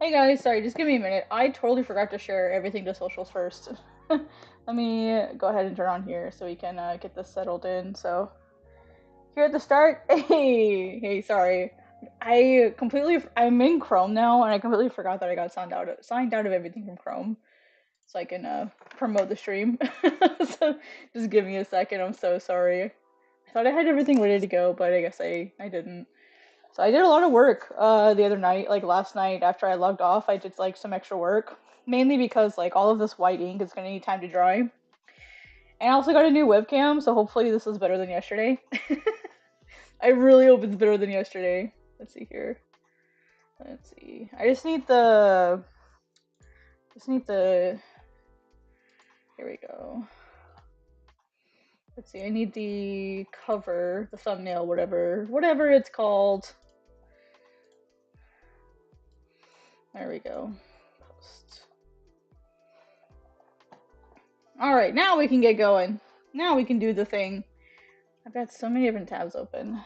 Hey guys, sorry, just give me a minute. I totally forgot to share everything to socials first. Let me go ahead and turn on here so we can get this settled in. So here at the start, hey, sorry. I'm in Chrome now, and I completely forgot that I got signed out of everything from Chrome, so I can promote the stream. So just give me a second. I'm so sorry. I thought I had everything ready to go, but I guess I didn't. So I did a lot of work the other night, like last night after I logged off. I did like some extra work, mainly because like all of this white ink is gonna need time to dry. And I also got a new webcam, so hopefully this is better than yesterday. I really hope it's better than yesterday. Let's see here. Let's see. I just need the. Here we go. Let's see. I need the cover, the thumbnail, whatever it's called. There we go. Post. All right, now we can get going. Now we can do the thing. I've got so many different tabs open.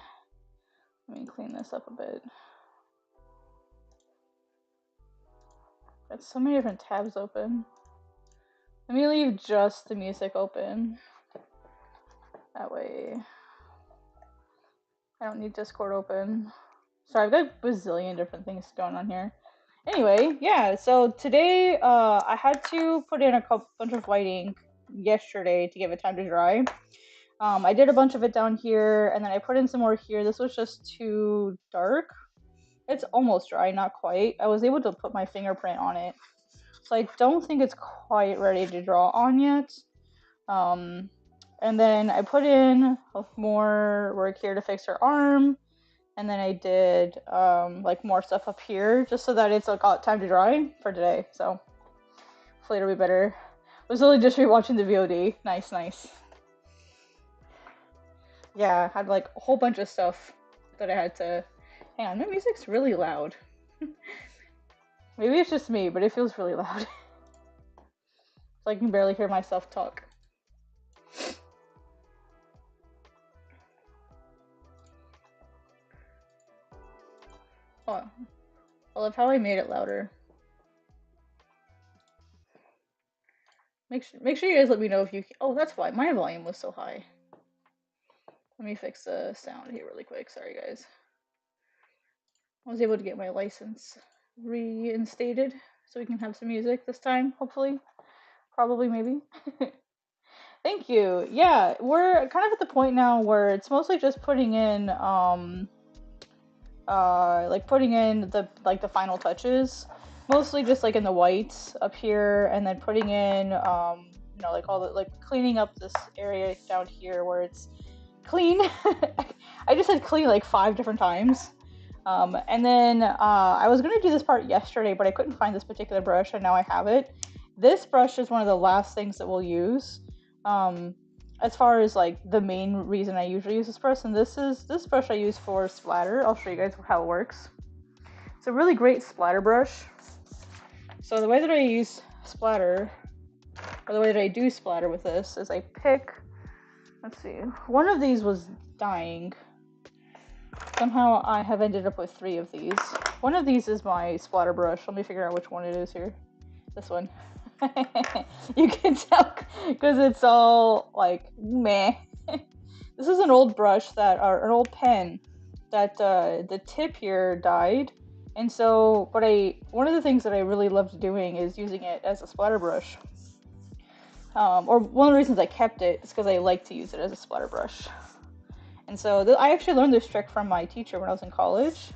Let me clean this up a bit. Got so many different tabs open. Let me leave just the music open. That way I don't need Discord open. Sorry, I've got a bazillion different things going on here. Anyway, yeah, so today I had to put in a bunch of white ink yesterday to give it time to dry. I did a bunch of it down here, and then I put in some more here. This was just too dark. It's almost dry, not quite. I was able to put my fingerprint on it. So I don't think it's quite ready to draw on yet. And then I put in more work here to fix her arm. And then I did like more stuff up here just so that it's got time to dry for today. So hopefully it'll be better. I was really just rewatching the VOD. Nice, nice. Yeah, I had like a whole bunch of stuff that I had to. Hang on, my music's really loud. Maybe it's just me, but it feels really loud. So I can barely hear myself talk. Oh, I love how I made it louder. Make sure you guys let me know if you. Oh, that's why my volume was so high. Let me fix the sound here really quick. Sorry, guys. I was able to get my license reinstated so we can have some music this time, hopefully. Probably, maybe. Thank you. Yeah, we're kind of at the point now where it's mostly just putting in like putting in the final touches, mostly just like in the whites up here, and then putting in like all the like cleaning up this area down here where it's clean. I just said clean like 5 different times. And then I was gonna do this part yesterday, but I couldn't find this particular brush, and now I have it. This brush is one of the last things that we'll use. As far as like the main reason I usually use this brush, and this brush I use for splatter. I'll show you guys how it works. It's a really great splatter brush. So the way that I use splatter, or the way that I do splatter with this, is I pick, let's see, one of these was dying. Somehow I have ended up with 3 of these. One of these is my splatter brush. Let me figure out which one it is here. This one. You can tell because it's all like meh. This is an old brush or an old pen that the tip here died, and so one of the things that I really loved doing is using it as a splatter brush. Or one of the reasons I kept it is because I like to use it as a splatter brush. And so I actually learned this trick from my teacher when I was in college.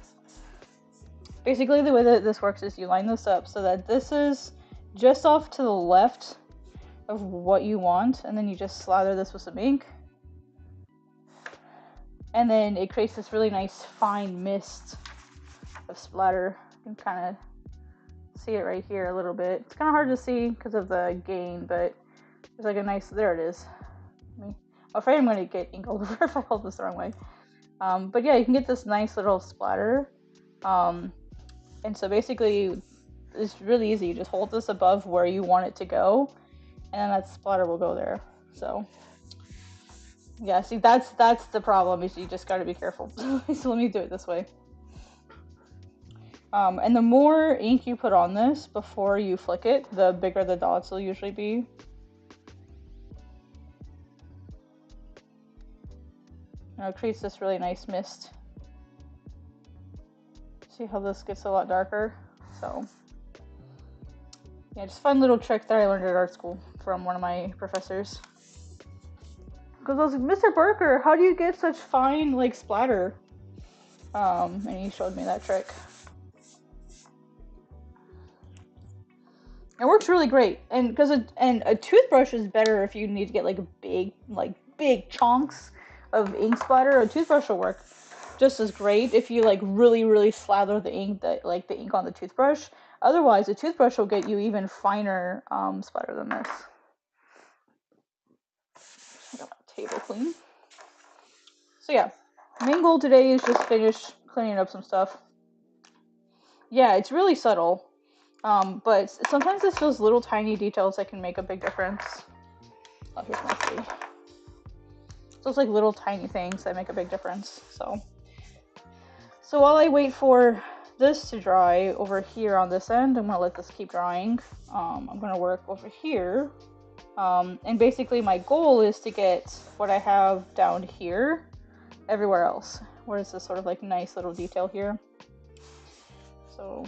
Basically, the way that this works is you line this up so that this is just off to the left of what you want, and then you just slather this with some ink. And then it creates this really nice fine mist of splatter. You can kind of see it right here a little bit. It's kind of hard to see because of the gain, but there's like a nice, there it is. I'm afraid I'm going to get ink all over if I hold this the wrong way. But yeah, you can get this nice little splatter. And so basically, it's really easy. You just hold this above where you want it to go, and then that splatter will go there. So yeah, see, that's the problem, is you just got to be careful. So let me do it this way. And the more ink you put on this before you flick it, the bigger the dots will usually be. It creates this really nice mist. See how this gets a lot darker? So, yeah, just fun little trick that I learned at art school from one of my professors. Because I was like, Mr. Barker, how do you get such fine, like, splatter? And he showed me that trick. It works really great, and a toothbrush is better if you need to get like big chunks of ink splatter. A toothbrush will work just as great if you like really slather the ink the ink on the toothbrush. Otherwise, a toothbrush will get you even finer splatter than this. I got my table clean. So yeah, main goal today is just finish cleaning up some stuff. Yeah, it's really subtle. But sometimes it's those little tiny details that can make a big difference. Oh, here's my tree. Those like little tiny things that make a big difference. So while I wait for this to dry over here on this end, I'm gonna let this keep drying. I'm gonna work over here. And basically my goal is to get what I have down here everywhere else. Where is this sort of like nice little detail here? So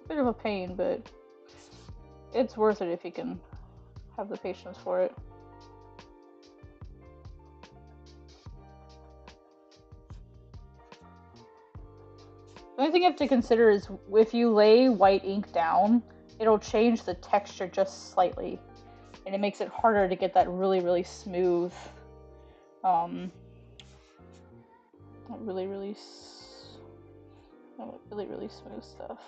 bit of a pain, but it's worth it if you can have the patience for it. The only thing you have to consider is if you lay white ink down, it'll change the texture just slightly, and it makes it harder to get that really smooth, really smooth stuff.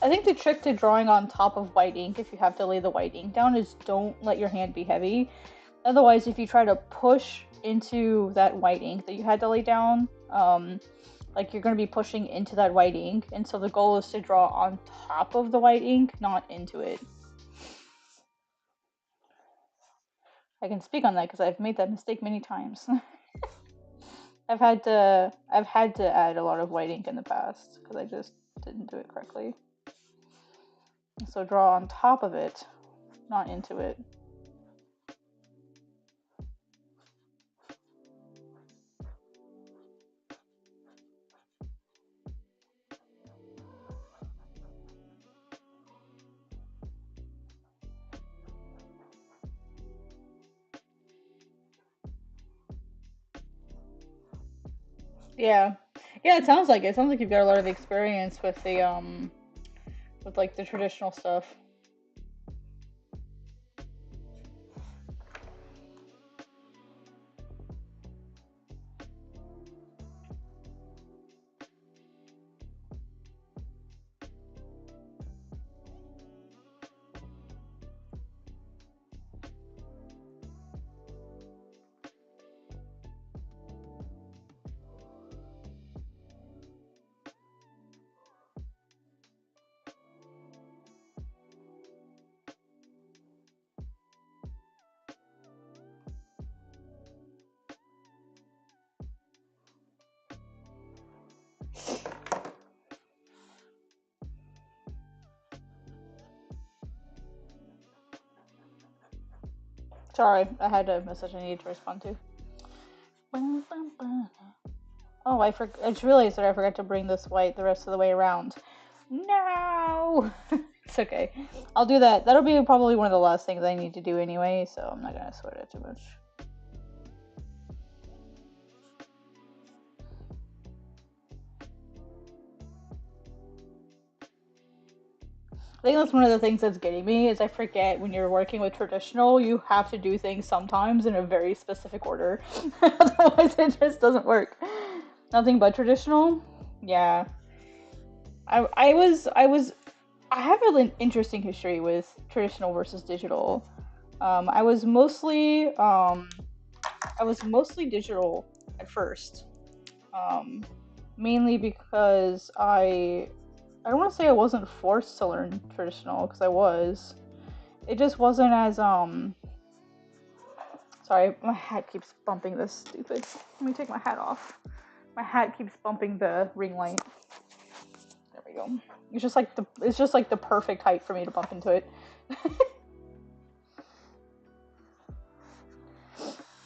I think the trick to drawing on top of white ink, if you have to lay the white ink down, is don't let your hand be heavy. Otherwise, if you try to push into that white ink that you had to lay down, like you're going to be pushing into that white ink, and so the goal is to draw on top of the white ink, not into it. I can speak on that because I've made that mistake many times. I've had to add a lot of white ink in the past because I just didn't do it correctly. So draw on top of it, not into it. Yeah. Yeah, it sounds like it. It sounds like you've got a lot of experience with the with like the traditional stuff. Sorry, I had a message I needed to respond to. Oh, I just realized that I forgot to bring this white the rest of the way around. No! It's okay. I'll do that. That'll be probably one of the last things I need to do anyway, so I'm not gonna sweat it too much. I think that's one of the things that's getting me is I forget when you're working with traditional, you have to do things sometimes in a very specific order. Otherwise, it just doesn't work. Nothing but traditional? Yeah. I have an interesting history with traditional versus digital. I was mostly digital at first, um, mainly because I don't want to say I wasn't forced to learn traditional because I was. It just wasn't as Sorry, my hat keeps bumping this stupid. Let me take my hat off. My hat keeps bumping the ring light. There we go. It's just like the perfect height for me to bump into it.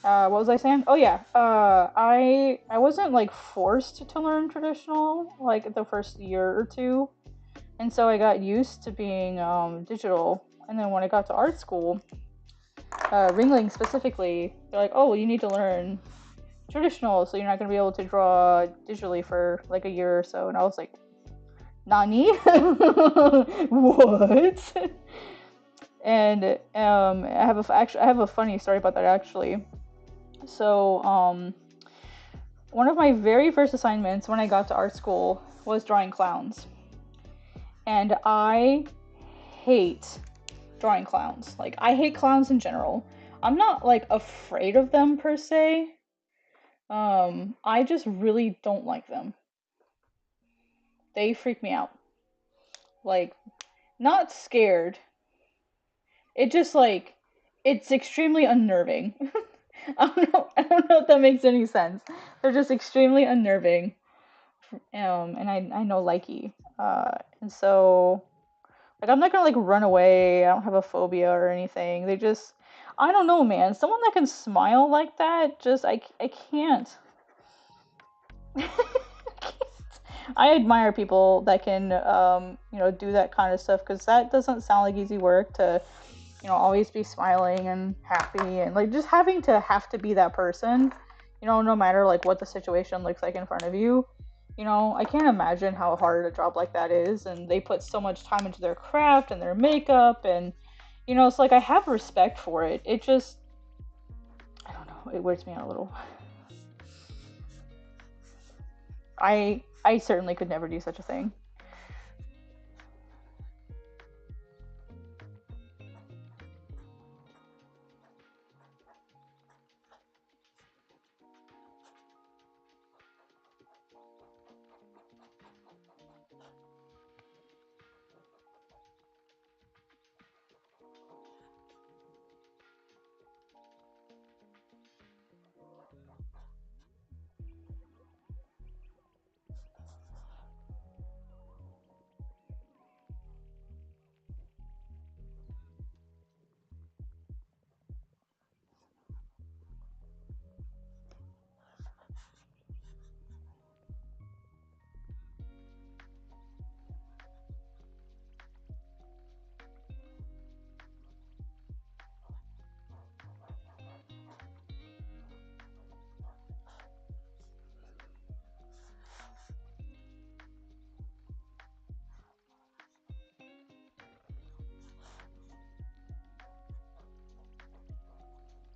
What was I saying? Oh yeah. I wasn't like forced to learn traditional like the first year or two, and so I got used to being digital. And then when I got to art school, Ringling specifically, they're like, oh, well, you need to learn traditional, so you're not gonna be able to draw digitally for like a year or so. And I was like, Nani? What? And I have a funny story about that actually. So one of my very first assignments when I got to art school was drawing clowns, and I hate drawing clowns. Like I hate clowns in general. I'm not like afraid of them per se. I just really don't like them. They freak me out. Like not scared. It just like it's extremely unnerving. I don't know if that makes any sense. They're just extremely unnerving. And I know likey. And so like I'm not gonna like run away. I don't have a phobia or anything. They just I don't know, man. Someone that can smile like that, just I can't. I admire people that can do that kind of stuff because that doesn't sound like easy work to always be smiling and happy and like just have to be that person, no matter like what the situation looks like in front of you. I can't imagine how hard a job like that is, and they put so much time into their craft and their makeup, and it's like I have respect for it. It just, I don't know, it weirds me out a little. I certainly could never do such a thing.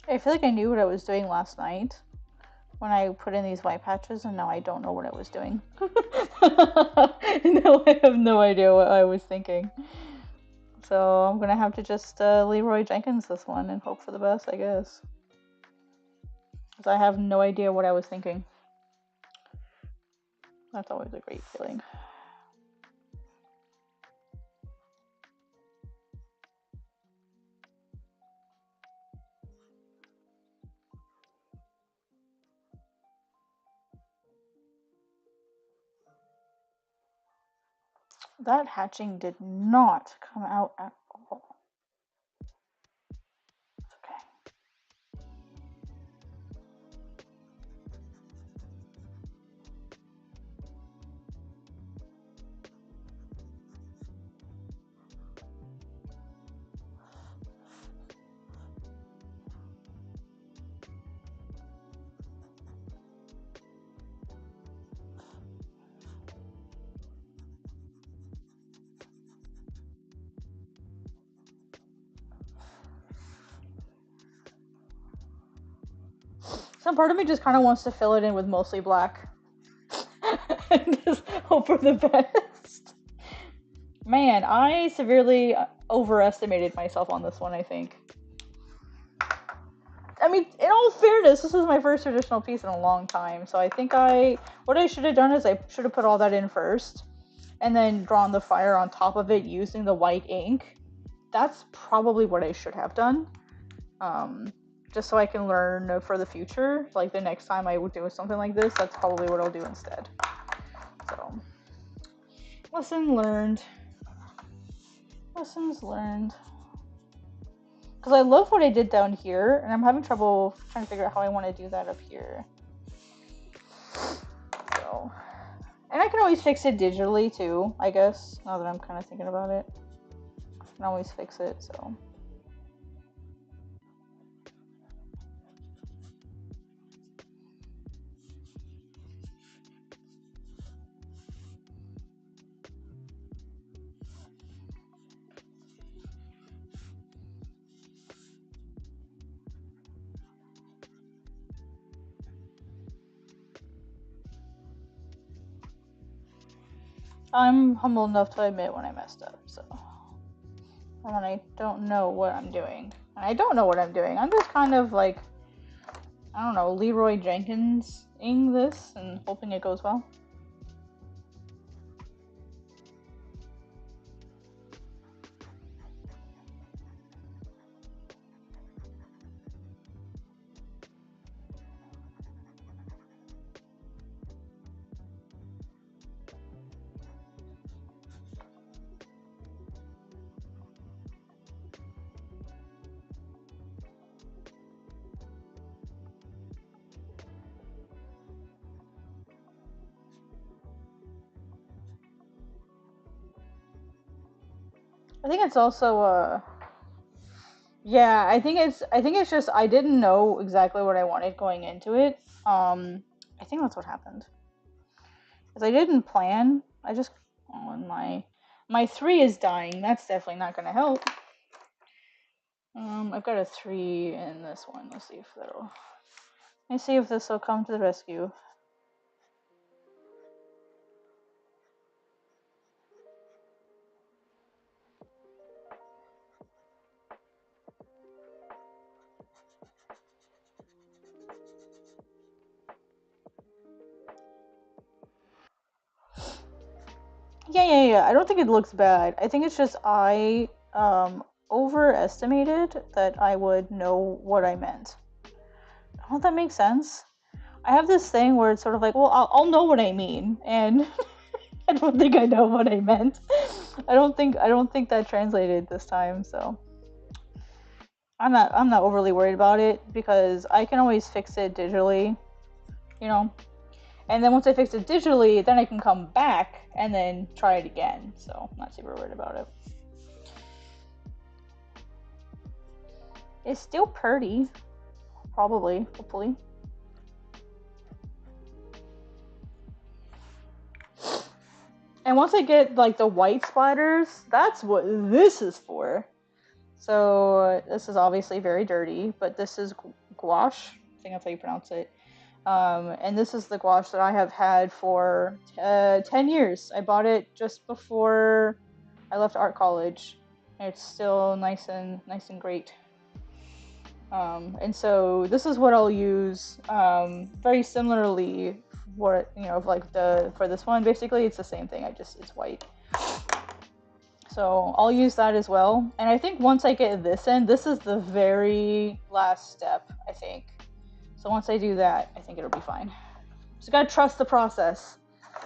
I feel like I knew what I was doing last night when I put in these white patches, and now I don't know what I was doing. No, I have no idea what I was thinking. So I'm gonna have to just Leroy Jenkins this one and hope for the best, I guess. Because I have no idea what I was thinking. That's always a great feeling. That hatching did not come out at all. It's okay. Some part of me just kind of wants to fill it in with mostly black. And just hope for the best. Man, I severely overestimated myself on this one, I think. I mean, in all fairness, this is my first traditional piece in a long time, so I think what I should have done is I should have put all that in first, and then drawn the fire on top of it using the white ink. That's probably what I should have done. Just so I can learn for the future, like the next time I would do something like this, that's probably what I'll do instead. So, lesson learned. Lessons learned. Because I love what I did down here, and I'm having trouble trying to figure out how I want to do that up here. So, and I can always fix it digitally too, I guess, now that I'm kind of thinking about it. I can always fix it, so. I'm humble enough to admit when I messed up, so. And when I don't know what I'm doing. And I don't know what I'm doing. I'm just kind of like, I don't know, Leroy Jenkins-ing this and hoping it goes well. I think it's also yeah, I think it's just I didn't know exactly what I wanted going into it. I think that's what happened. Cuz I didn't plan. I just and my 3 is dying. That's definitely not going to help. I've got a 3 in this one. Let's see if this will come to the rescue. Yeah. I don't think it looks bad. I think it's just I overestimated that I would know what I meant. I don't that makes sense. I have this thing where it's sort of like, well, I'll know what I mean, and I don't think I know what I meant. I don't think that translated this time, so I'm not overly worried about it because I can always fix it digitally, you know. And then once I fix it digitally, then I can come back and then try it again. So I'm not super worried about it. It's still pretty, probably, hopefully. And once I get like the white splatters, that's what this is for. So this is obviously very dirty, but this is gouache. I think that's how you pronounce it. And this is the gouache that I have had for 10 years. I bought it just before I left art college. It's still nice and great. And so this is what I'll use very similarly for for this one. Basically, it's the same thing. It's white. So I'll use that as well. And I think once I get this in, this is the very last step, I think. So once I do that, I think it'll be fine. Just gotta trust the process.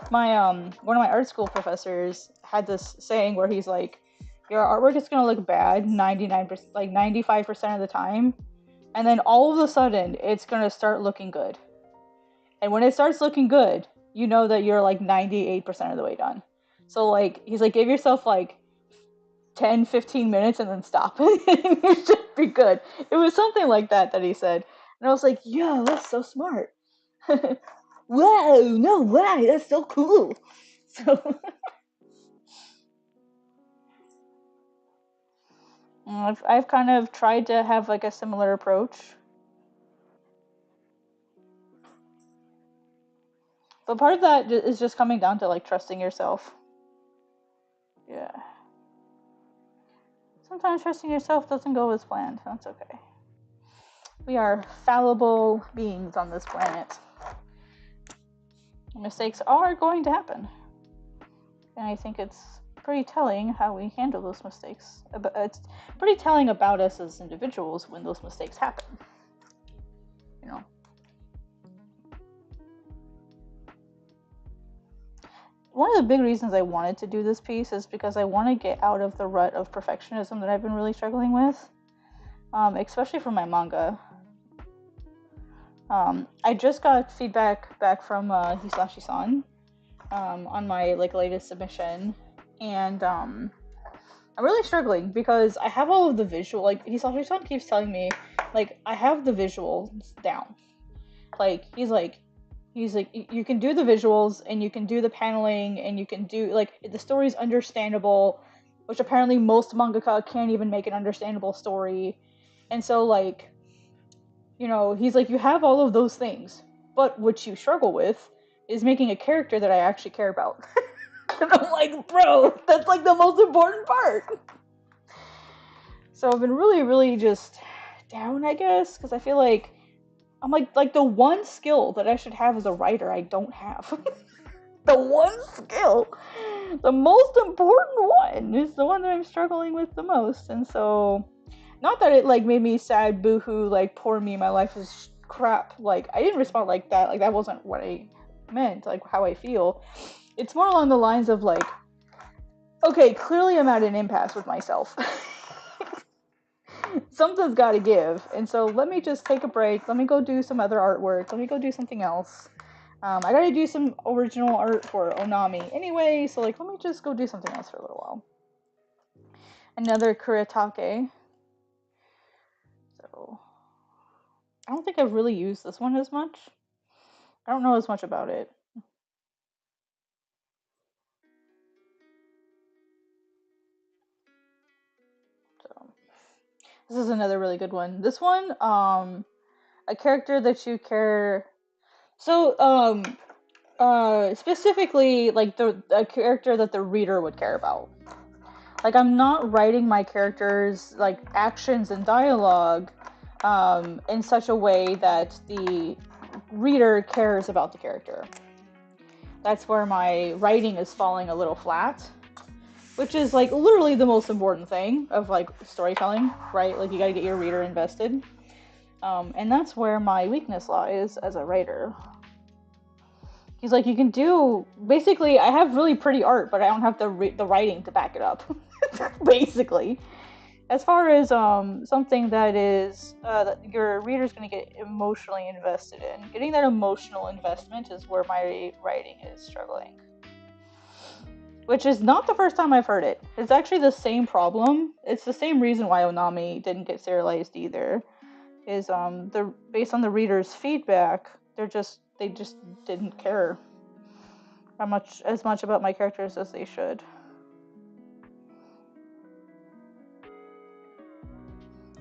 My one of my art school professors had this saying where he's like, your artwork is gonna look bad 99%, like 95% of the time, and then all of a sudden it's gonna start looking good. And when it starts looking good, you know that you're like 98% of the way done. So like he's like, give yourself like 10-15 minutes and then stop. You should be good. It was something like that he said. And I was like, yo, that's so smart. Wow, no way, that's so cool. So I've kind of tried to have like a similar approach. But part of that is just coming down to like trusting yourself. Yeah. Sometimes trusting yourself doesn't go as planned. That's okay. We are fallible beings on this planet. Mistakes are going to happen. And I think it's pretty telling how we handle those mistakes. It's pretty telling about us as individuals when those mistakes happen. You know. One of the big reasons I wanted to do this piece is because I want to get out of the rut of perfectionism that I've been really struggling with, especially for my manga. I just got feedback back from Hisashi-san on my latest submission, and I'm really struggling because I have all of the visual. Hisashi-san keeps telling me, I have the visuals down. He's like, you can do the visuals and you can do the paneling and you can do the story's understandable, which apparently most mangaka can't even make an understandable story, and so he's like, you have all of those things, but what you struggle with is making a character that I actually care about. And I'm like, bro, that's the most important part. So I've been really, really just down, I guess, because I feel like I'm like the one skill that I should have as a writer, I don't have. The one skill, the most important one, is the one that I'm struggling with the most. And so, not that it made me sad, boohoo, poor me, my life is crap. I didn't respond like that. That wasn't what I meant, how I feel. It's more along the lines of okay, clearly I'm at an impasse with myself. Something's got to give, and so let me just take a break. Let me go do some other artwork. Let me go do something else. I gotta do some original art for Onami anyway, so let me just go do something else for a little while. Another Kuretake. So I don't think I've really used this one as much. I don't know as much about it. So this is another really good one. This one, a character that you care. So, specifically, a character that the reader would care about. I'm not writing my characters' actions and dialogue in such a way that the reader cares about the character. That's where my writing is falling a little flat, which is literally the most important thing of storytelling, right? You gotta get your reader invested, and that's where my weakness lies as a writer. He's you can do, basically, I have really pretty art, but I don't have the writing to back it up. Basically, as far as something that is that your reader's going to get emotionally invested in, getting that emotional investment is where my writing is struggling. Which is not the first time I've heard it. It's actually the same problem. It's the same reason why Onami didn't get serialized either. Is based on the reader's feedback, they just didn't care as much about my characters as they should.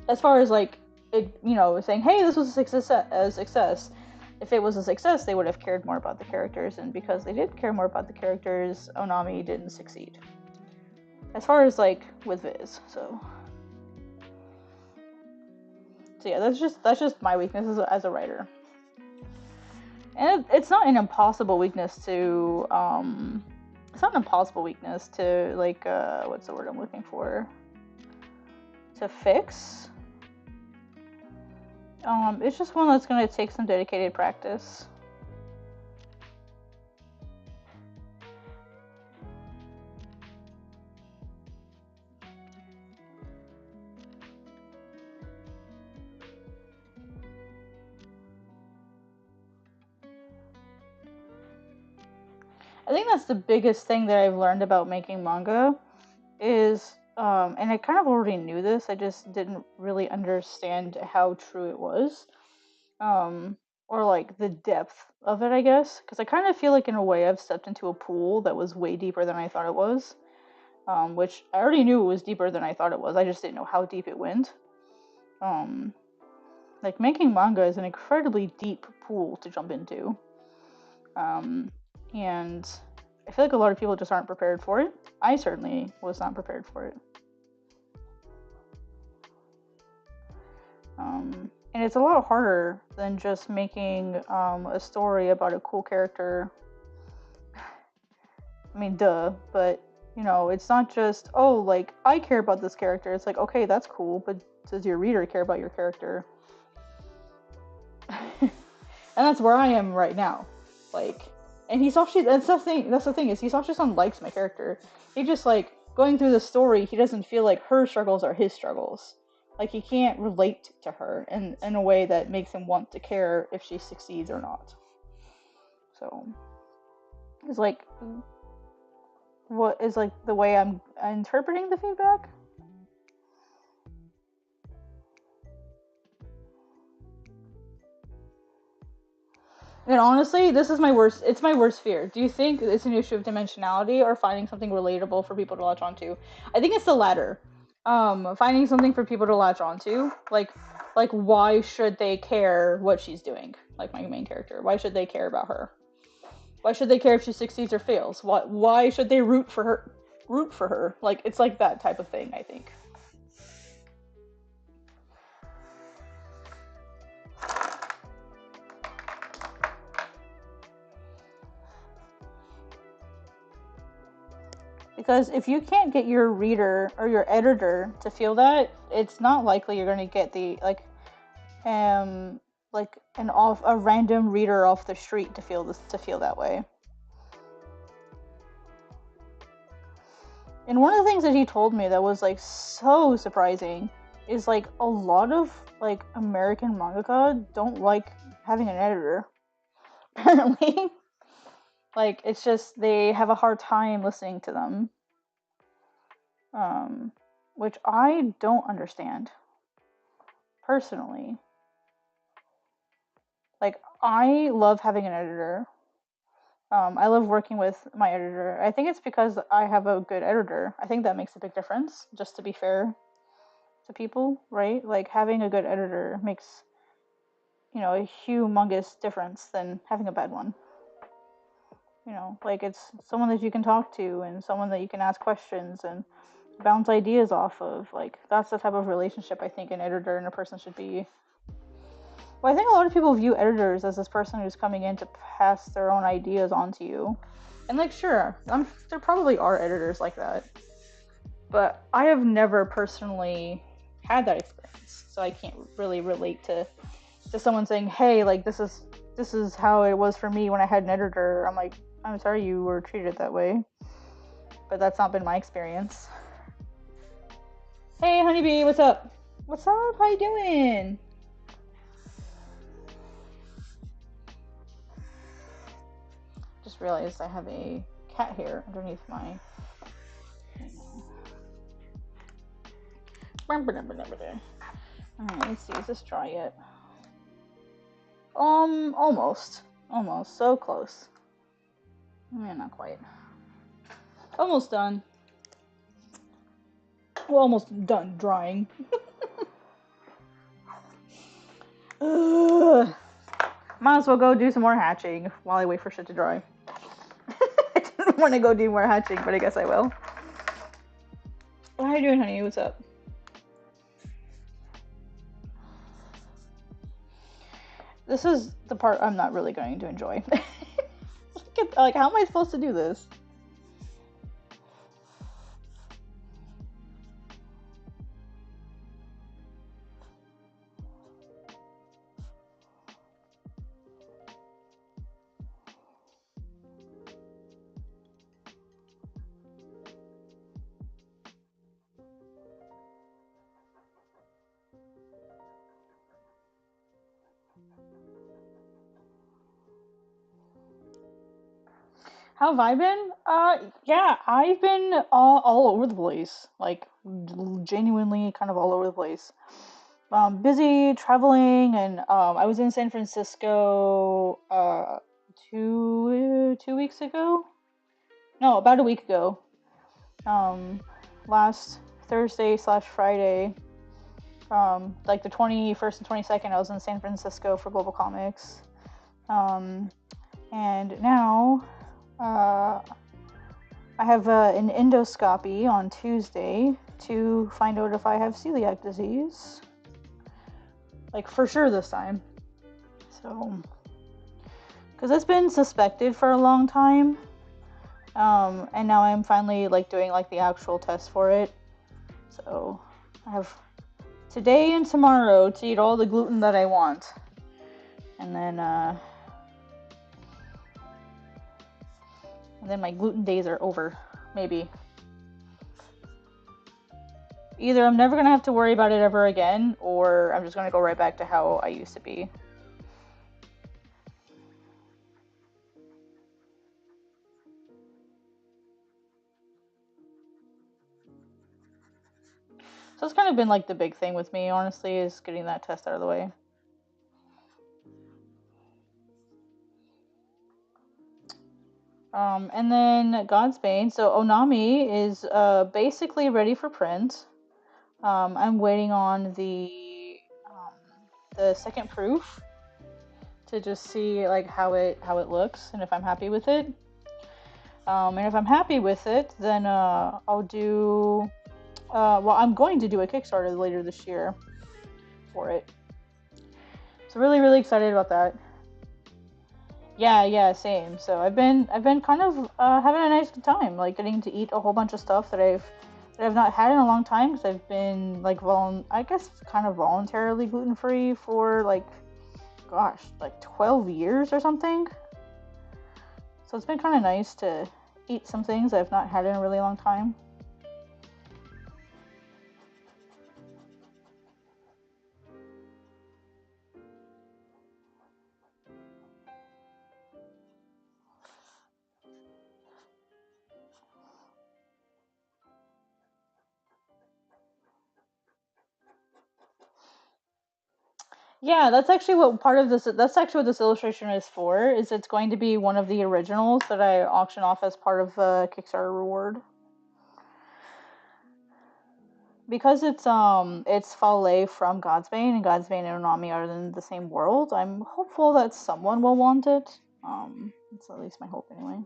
As far as saying, hey, this was a success. If it was a success, they would have cared more about the characters, and because they did care more about the characters, Onami didn't succeed. As far as with Viz, so yeah, that's just my weakness as a writer. And it's not an impossible weakness to it's not an impossible weakness to what's the word I'm looking for, to fix. It's just one that's going to take some dedicated practice. I think that's the biggest thing that I've learned about making manga is, and I kind of already knew this, I just didn't really understand how true it was. Or the depth of it, I guess. Because I kind of feel in a way I've stepped into a pool that was way deeper than I thought it was. Which I already knew it was deeper than I thought it was. I just didn't know how deep it went. Making manga is an incredibly deep pool to jump into. And I feel a lot of people just aren't prepared for it. I certainly was not prepared for it. it's a lot harder than just making a story about a cool character. I mean, duh, but you know, it's not just, oh, like, I care about this character. It's like, okay, that's cool, but does your reader care about your character? And that's where I am right now. Like, and that's the thing is Hisashi-san likes my character. He just, like, going through the story, he doesn't feel like her struggles are his struggles. Like, he can't relate to her in a way that makes him want to care if she succeeds or not. So, it's like, what is, like, the way I'm interpreting the feedback? And honestly, this is it's my worst fear. Do you think it's an issue of dimensionality or finding something relatable for people to latch onto? I think it's the latter. Finding something for people to latch onto. Like, why should they care what she's doing? Like, my main character. Why should they care about her? Why should they care if she succeeds or fails? Why should they root for her? Like, it's like that type of thing, I think. Because if you can't get your reader or your editor to feel that, it's not likely you're going to get the a random reader off the street to feel that way. And one of the things that he told me that was, like, so surprising is, like, a lot of, like, American mangaka don't like having an editor. Apparently. Like, it's just, they have a hard time listening to them. Which I don't understand. Personally. Like, I love having an editor. I love working with my editor. I think it's because I have a good editor. I think that makes a big difference, just to be fair to people, right? Like, having a good editor makes, you know, a humongous difference than having a bad one. You know, like, it's someone that you can talk to and someone that you can ask questions and bounce ideas off of. Like, that's the type of relationship I think an editor and a person should be. Well, I think a lot of people view editors as this person who's coming in to pass their own ideas onto you. And, like, sure, there probably are editors like that. But I have never personally had that experience. So I can't really relate to someone saying, hey, like, this is how it was for me when I had an editor. I'm like, I'm sorry you were treated that way. But that's not been my experience. Hey, honeybee, what's up? What's up? How you doing? Just realized I have a cat hair underneath my. Alright, let's see. Is this dry yet? Almost. So close. Yeah, not quite. Almost done. Well, almost done drying. Might as well go do some more hatching while I wait for shit to dry. I didn't want to go do more hatching, but I guess I will. How you doing, honey? What's up? This is the part I'm not really going to enjoy. Like, how am I supposed to do this? How have I been? Yeah, I've been all over the place. Like, genuinely kind of all over the place. Busy traveling, and I was in San Francisco two weeks ago. No, about a week ago. Last Thursday/Friday. Like the 21st and 22nd, I was in San Francisco for Global Comics. And now. I have an endoscopy on Tuesday to find out if I have celiac disease. like for sure this time. So, because it's been suspected for a long time, and now I'm finally like doing like the actual test for it. So I have today and tomorrow to eat all the gluten that I want, and then my gluten days are over. Maybe. Either I'm never gonna have to worry about it ever again, or I'm just gonna go right back to how I used to be. So it's kind of been like the big thing with me, honestly, is getting that test out of the way. And then Godsbane. So Onami is basically ready for print. I'm waiting on the second proof to just see like how it looks and if I'm happy with it. And if I'm happy with it, then I'll do. Well, I'm going to do a Kickstarter later this year for it. So really, really excited about that. Yeah, same. So I've been kind of having a nice time, like getting to eat a whole bunch of stuff that I've not had in a long time because I've been like I guess kind of voluntarily gluten free for like, gosh, like 12 years or something. So it's been kind of nice to eat some things I've not had in a really long time. Yeah, that's actually what part of this. That's actually what this illustration is for. Is it's going to be one of the originals that I auction off as part of the Kickstarter reward. Because it's Fahle from Godsbane, and Godsbane and Onami are in the same world. I'm hopeful that someone will want it. That's at least my hope, anyway.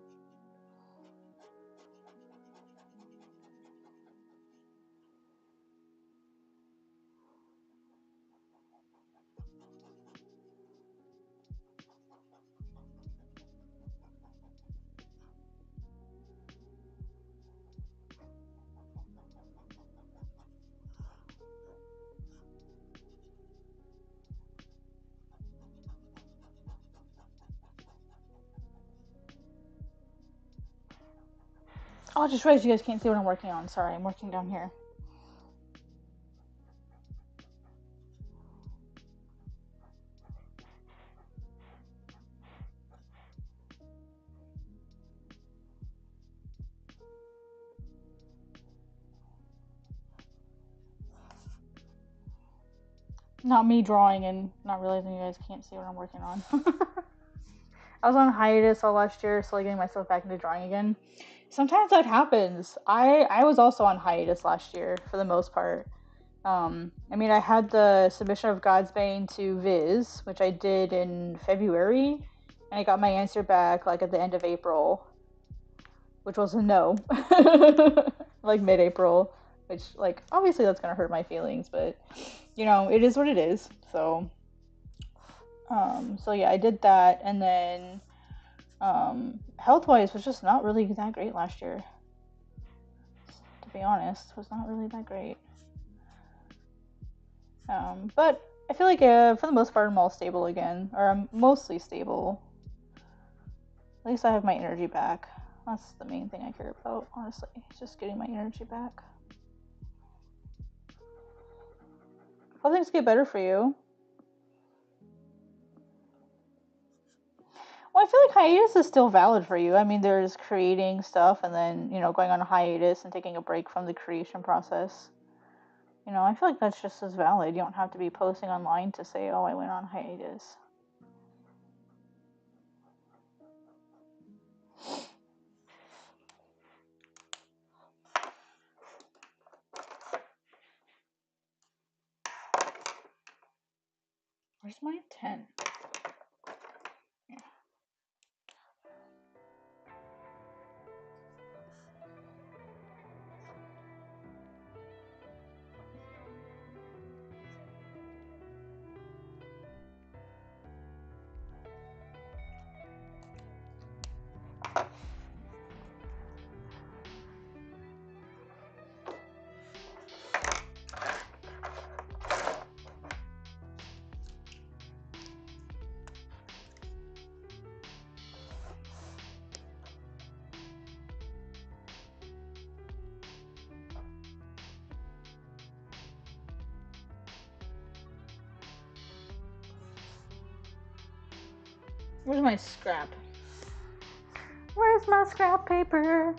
Oh, I just realized you guys can't see what I'm working on. Sorry, I'm working down here. Not me drawing and not realizing you guys can't see what I'm working on. I was on hiatus all last year, slowly getting myself back into drawing again. Sometimes that happens. I was also on hiatus last year for the most part. I mean, I had the submission of Godsbane to Viz, which I did in February, and I got my answer back like at the end of April, which was a no, like mid-April, which like obviously that's gonna hurt my feelings, but you know it is what it is. So yeah, I did that, and then health-wise was just not really that great last year. To be honest, it was not really that great. But I feel like for the most part I'm all stable again, or I'm mostly stable. At least I have my energy back. That's the main thing I care about, honestly. Just getting my energy back. How things get better for you? Well, I feel like hiatus is still valid for you. I mean, there's creating stuff and then, going on a hiatus and taking a break from the creation process. I feel like that's just as valid. You don't have to be posting online to say, oh, I went on hiatus. Where's my 10? Yeah. Where's my scrap? Where's my scrap paper?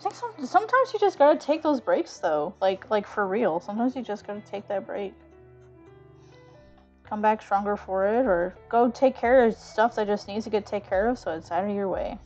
I think sometimes you just gotta take those breaks though. Like for real. Sometimes you just gotta take that break. Come back stronger for it, or go take care of stuff that just needs to get taken care of so it's out of your way.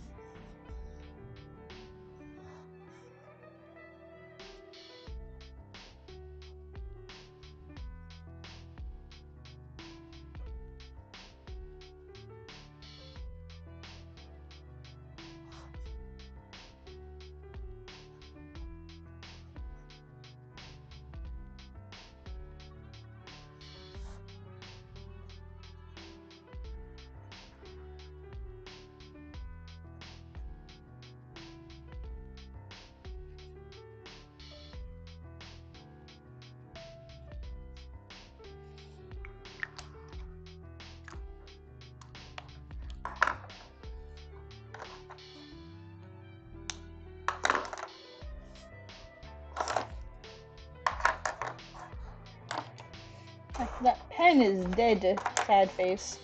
That pen is dead, sad face.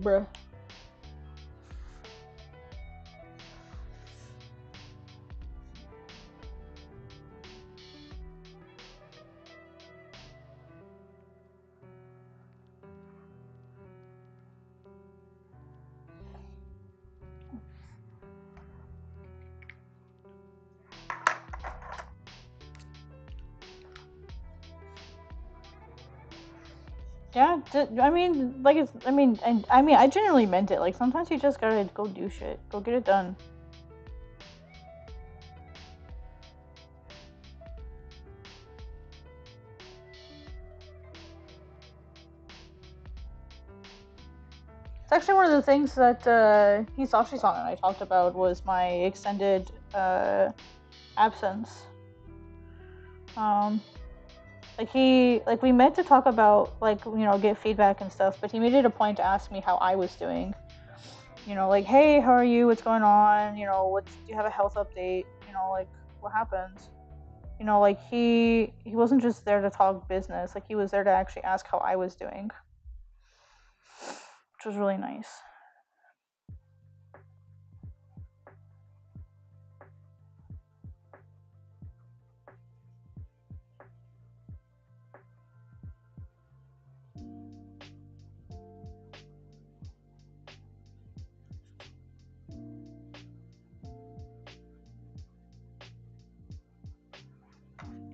Bruh. Yeah, I mean, like it's. I genuinely meant it. Like sometimes you just gotta go do shit, go get it done. It's actually one of the things that Hisashi-san and I talked about was my extended absence. Um, like we meant to talk about get feedback and stuff, but he made it a point to ask me how I was doing. Like, hey, how are you? What's going on? Do you have a health update? Like what happened? Like he wasn't just there to talk business. Like he was there to actually ask how I was doing, which was really nice.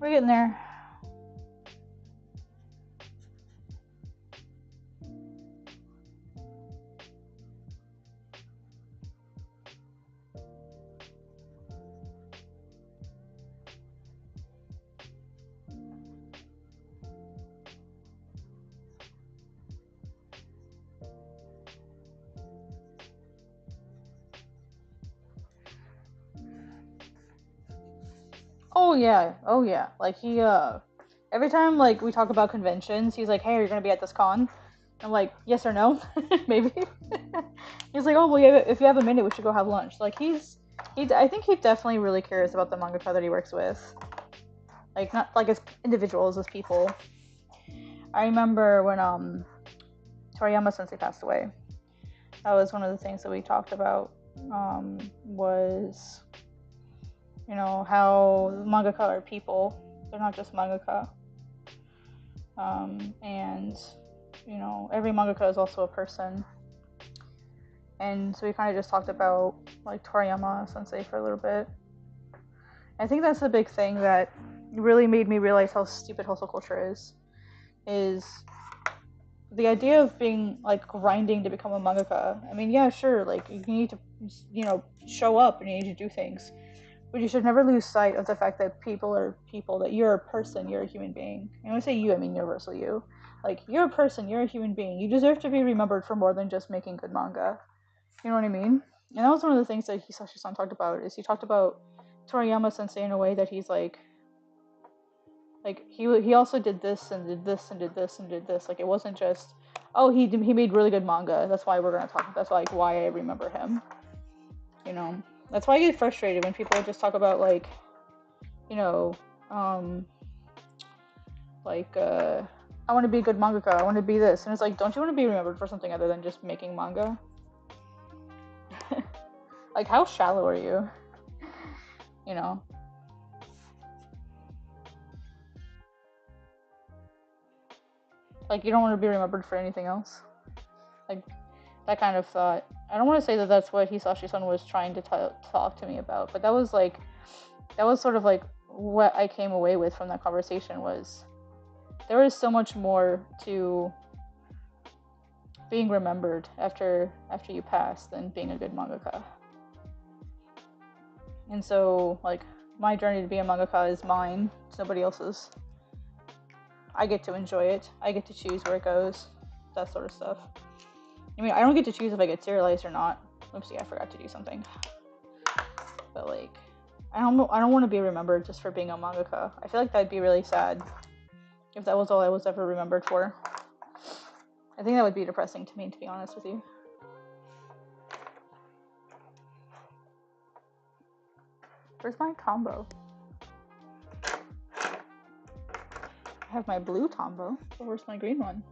We're getting there. Oh yeah, oh yeah. Like he every time like we talk about conventions, he's like, "Hey, are you gonna be at this con?" I'm like, "Yes or no, maybe." He's like, "Oh well, yeah, if you have a minute, we should go have lunch." Like I think he definitely really cares about the mangaka that he works with. Like not like as individuals, as people. I remember when Toriyama Sensei passed away. That was one of the things that we talked about. Was how mangaka are people. They're not just mangaka. And every mangaka is also a person. And so we kind of just talked about like Toriyama Sensei for a little bit. I think that's the big thing that really made me realize how stupid hustle culture is the idea of being like grinding to become a mangaka. I mean, yeah, sure, like you need to show up and you need to do things, but you should never lose sight of the fact that people are people, that you're a person, you're a human being. And when I say you, I mean universal you. Like, you're a person, you're a human being. You deserve to be remembered for more than just making good manga. You know what I mean? And that was one of the things that Hisashi-san talked about, is he talked about Toriyama Sensei in a way that he's like he also did this and did this and did this and did this. Like, it wasn't just, oh, he made really good manga, that's why we're gonna talk. That's like why I remember him. That's why I get frustrated when people just talk about like, you know, um, I want to be a good mangaka. I want to be this, and it's like, don't you want to be remembered for something other than just making manga? Like, how shallow are you? You know. Like, you don't want to be remembered for anything else? Like, that kind of thought. I don't want to say that that's what Hisashi-san was trying to talk to me about, but that was sort of like what I came away with from that conversation. Was there is so much more to being remembered after you pass than being a good mangaka. And so, like, my journey to be a mangaka is mine. It's nobody else's. I get to enjoy it. I get to choose where it goes. That sort of stuff. I mean, I don't get to choose if I get serialized or not. Oopsie, I forgot to do something. But like, I don't want to be remembered just for being a mangaka. I feel like that'd be really sad if that was all I was ever remembered for. I think that would be depressing to me, to be honest with you. Where's my combo? I have my blue combo, but where's my green one?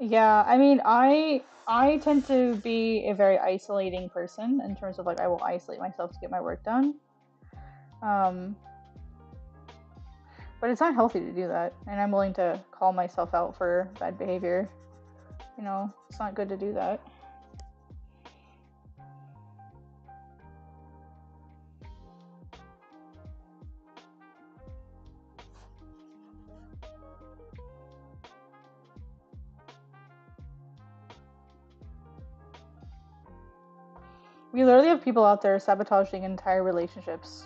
Yeah, I mean, I tend to be a very isolating person in terms of like, I will isolate myself to get my work done. But it's not healthy to do that, and I'm willing to call myself out for bad behavior. It's not good to do that. We literally have people out there sabotaging entire relationships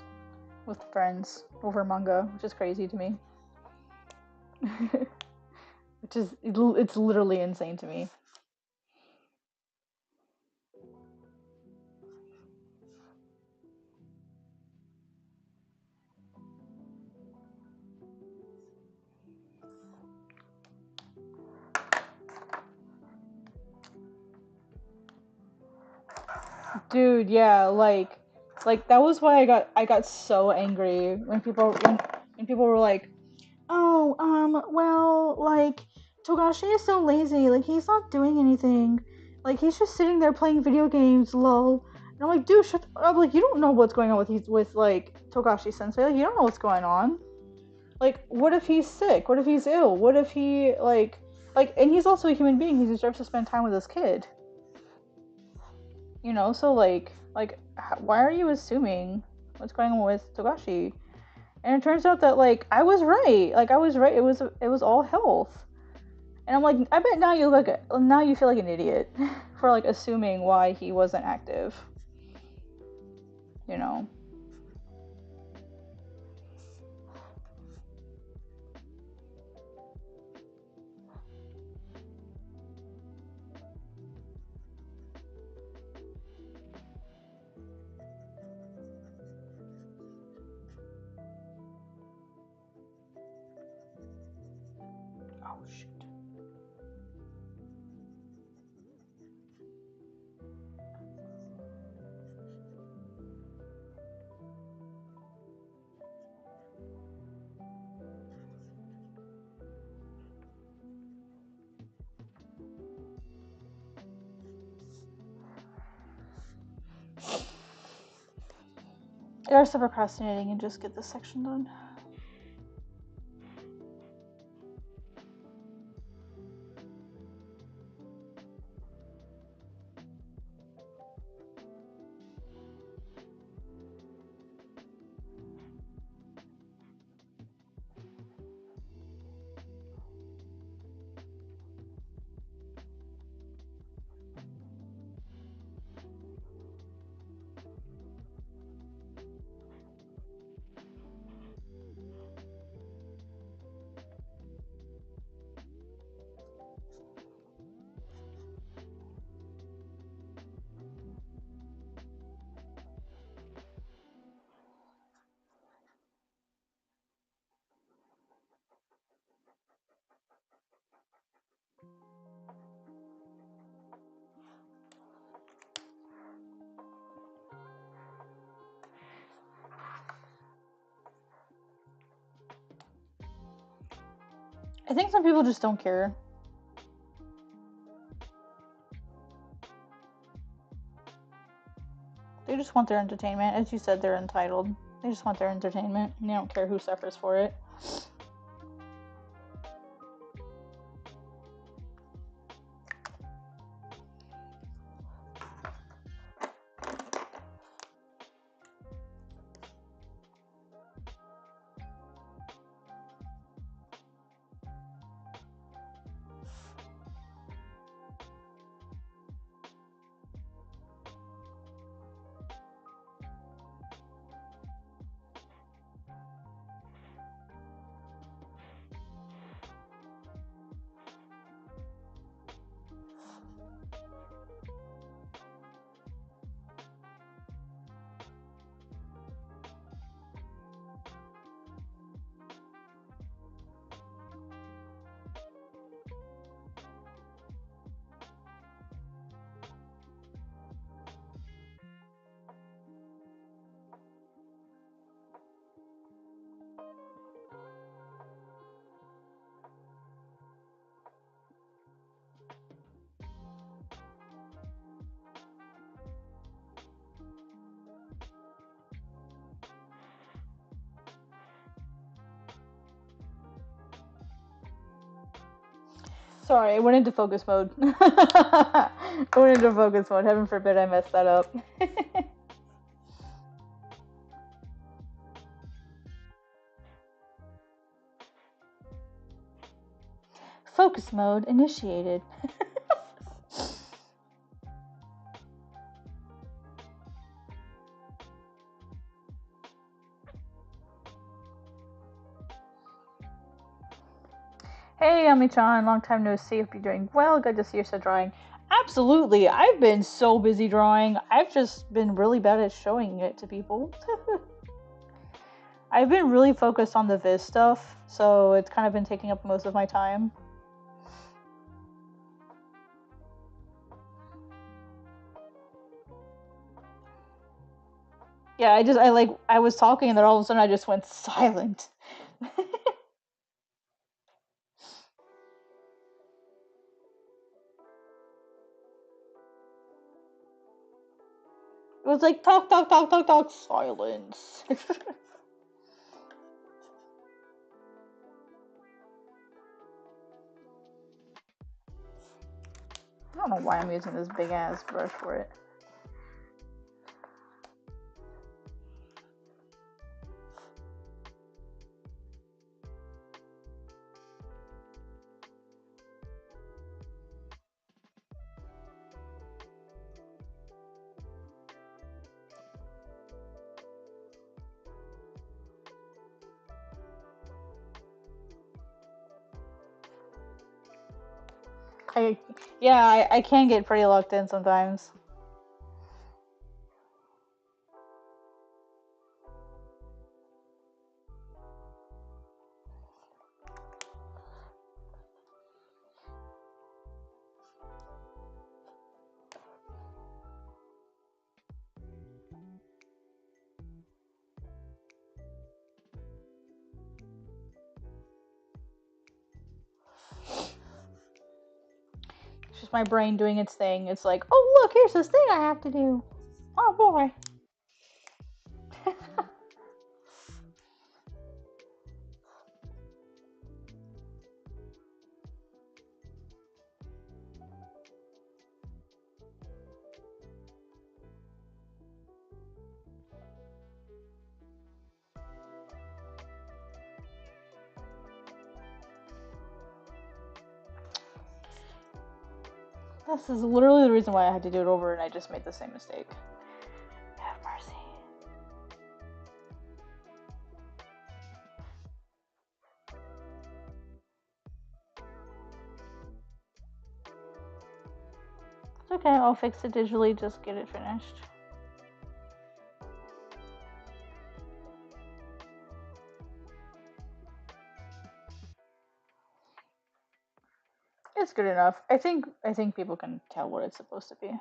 with friends over manga, which is crazy to me. It's literally insane to me. Dude, yeah, like that was why I got so angry when people were like, "Oh, well, like Togashi is so lazy. Like, he's not doing anything. Like, he's just sitting there playing video games, lol." And I'm like, "Dude, shut up. Like, you don't know what's going on with like Togashi Sensei. Like, you don't know what's going on. Like, what if he's sick? What if he's ill? What if he and he's also a human being. He deserves to spend time with his kid." So why are you assuming what's going on with Togashi? And it turns out that like I was right. It was all health. And I'm like, I bet now you feel like an idiot for like assuming why he wasn't active. gotta stop procrastinating and just get this section done. I think some people just don't care. They just want their entertainment. As you said, they're entitled. They just want their entertainment, and they don't care who suffers for it. Sorry, I went into focus mode. I went into focus mode. Heaven forbid I messed that up. Focus mode initiated. Hey, Ami-chan, long time no see. Hope you're doing well. Good to see you're still drawing. Absolutely. I've been so busy drawing. I've just been really bad at showing it to people. I've been really focused on the Viz stuff, so it's kind of been taking up most of my time. Yeah, I was talking and then all of a sudden I just went silent. It was like talk, talk, talk, talk, talk, silence. I don't know why I'm using this big ass brush for it. I can get pretty locked in sometimes. It's just my brain doing its thing. It's like, oh look, here's this thing I have to do. Oh boy. This is literally the reason why I had to do it over and I just made the same mistake. Have mercy. It's okay, I'll fix it digitally, just get it finished. It's good enough. I think people can tell what it's supposed to be. I'm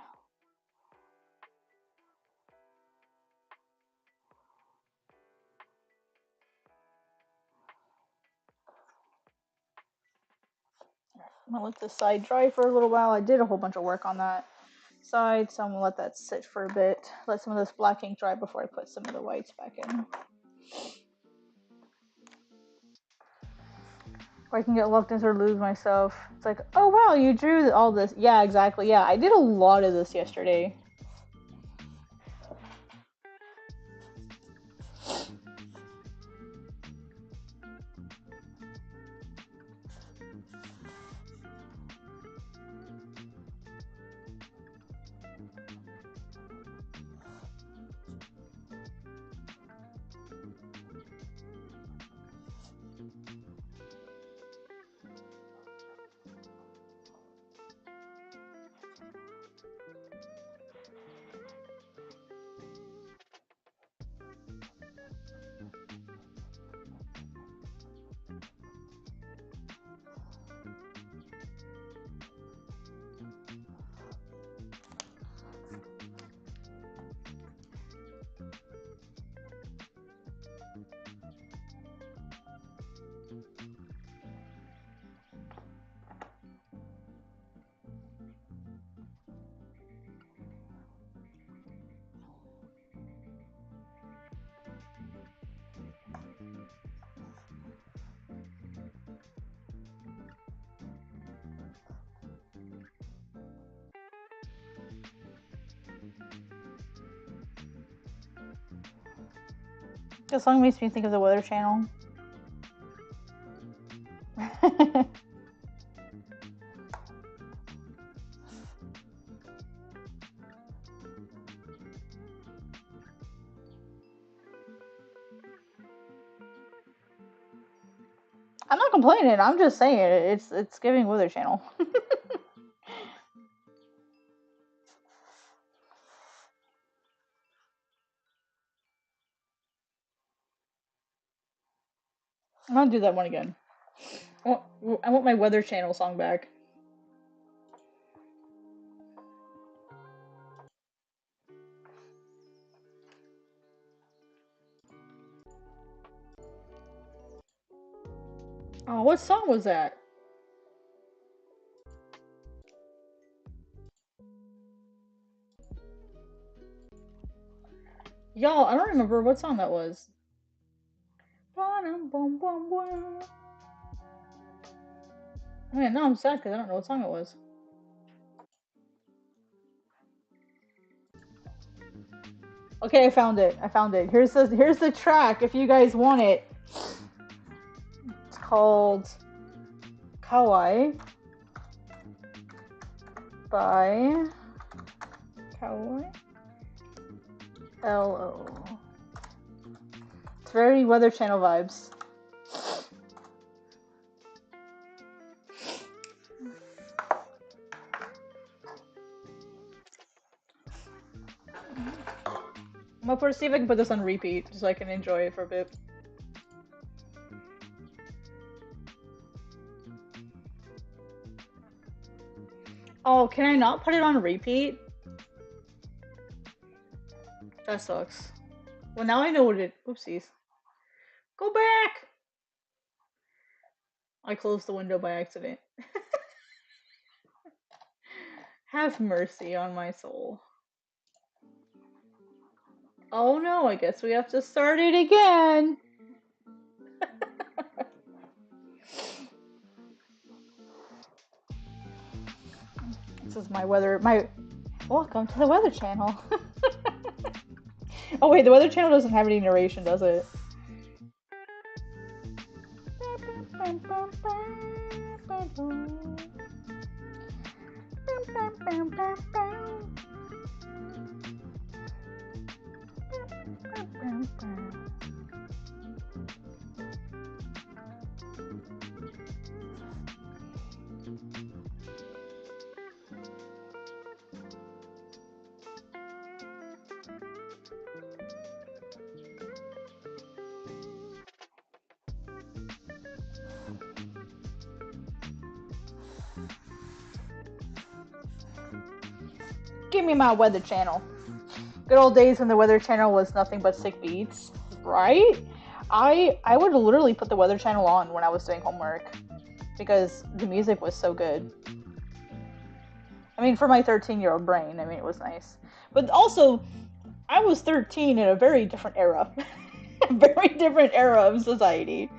gonna let this side dry for a little while. I did a whole bunch of work on that side, so I'm gonna let that sit for a bit. Let some of this black ink dry before I put some of the whites back in. Or I can get locked into or lose myself. It's like, oh wow, you drew all this. Yeah, exactly. Yeah, I did a lot of this yesterday. This song makes me think of the Weather Channel. I'm not complaining. I'm just saying it's giving Weather Channel. I'm gonna do that one again. I want my Weather Channel song back. Oh, what song was that? Y'all, I don't remember what song that was. Man, now I'm sad because I don't know what song it was. Okay, I found it. Here's the track if you guys want it. It's called Kawaii by Kawaii LO. It's very Weather Channel vibes. I'm gonna see if I can put this on repeat so I can enjoy it for a bit. Oh, can I not put it on repeat? That sucks. Well, now I know what it... Oopsies. Go back! I closed the window by accident. Have mercy on my soul. Oh no, I guess we have to start it again. This is my weather... Welcome to the Weather Channel. Oh wait, the Weather Channel doesn't have any narration, does it? Give me my Weather Channel. Good old days when the Weather Channel was nothing but sick beats, right? I would literally put the Weather Channel on when I was doing homework because the music was so good. I mean, for my 13-year-old brain, I mean, it was nice. But also, I was 13 in a very different era. A very different era of society.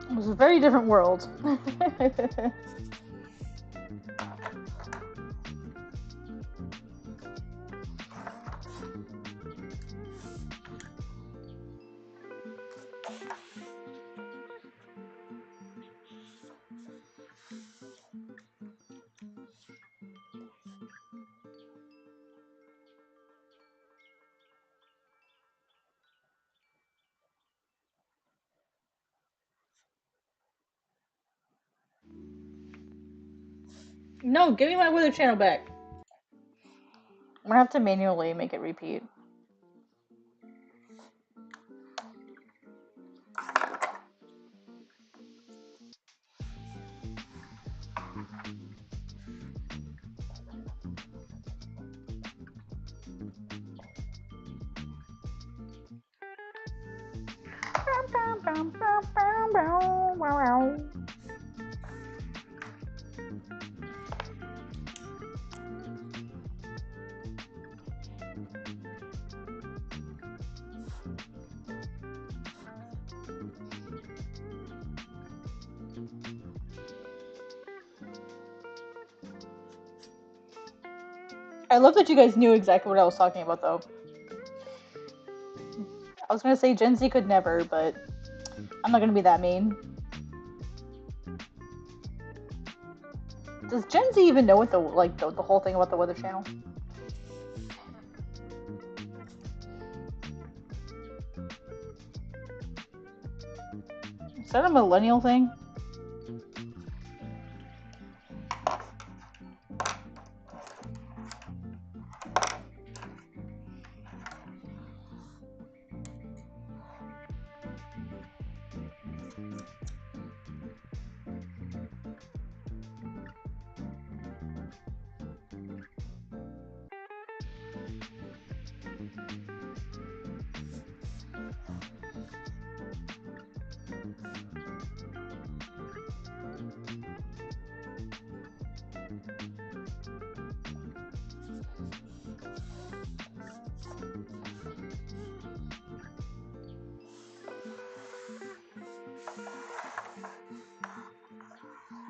It was a very different world. No, give me my Weather Channel back. I'm gonna have to manually make it repeat. I love that you guys knew exactly what I was talking about, though. I was gonna say Gen Z could never, but I'm not gonna be that mean. Does Gen Z even know what the whole thing about the Weather Channel? Is that a millennial thing?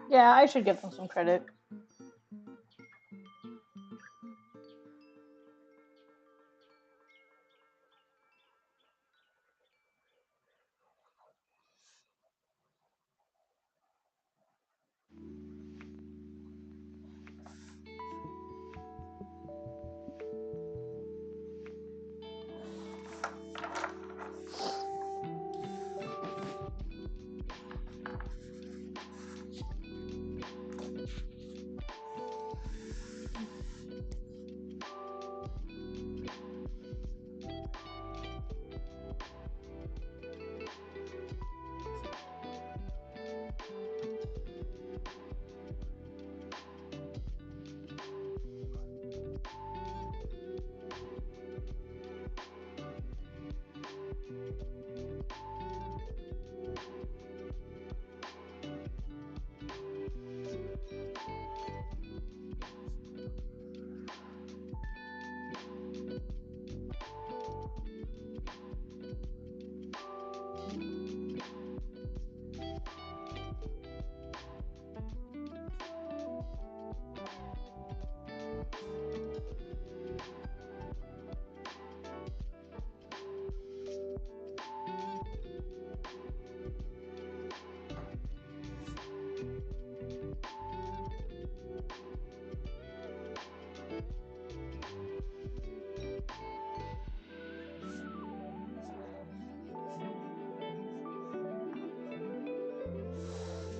Yeah, I should give them some credit.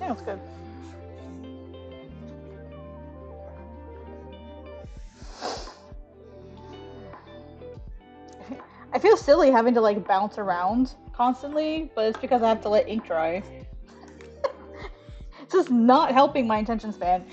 Yeah, it's good. I feel silly having to like bounce around constantly, but it's because I have to let ink dry. It's just not helping my attention span.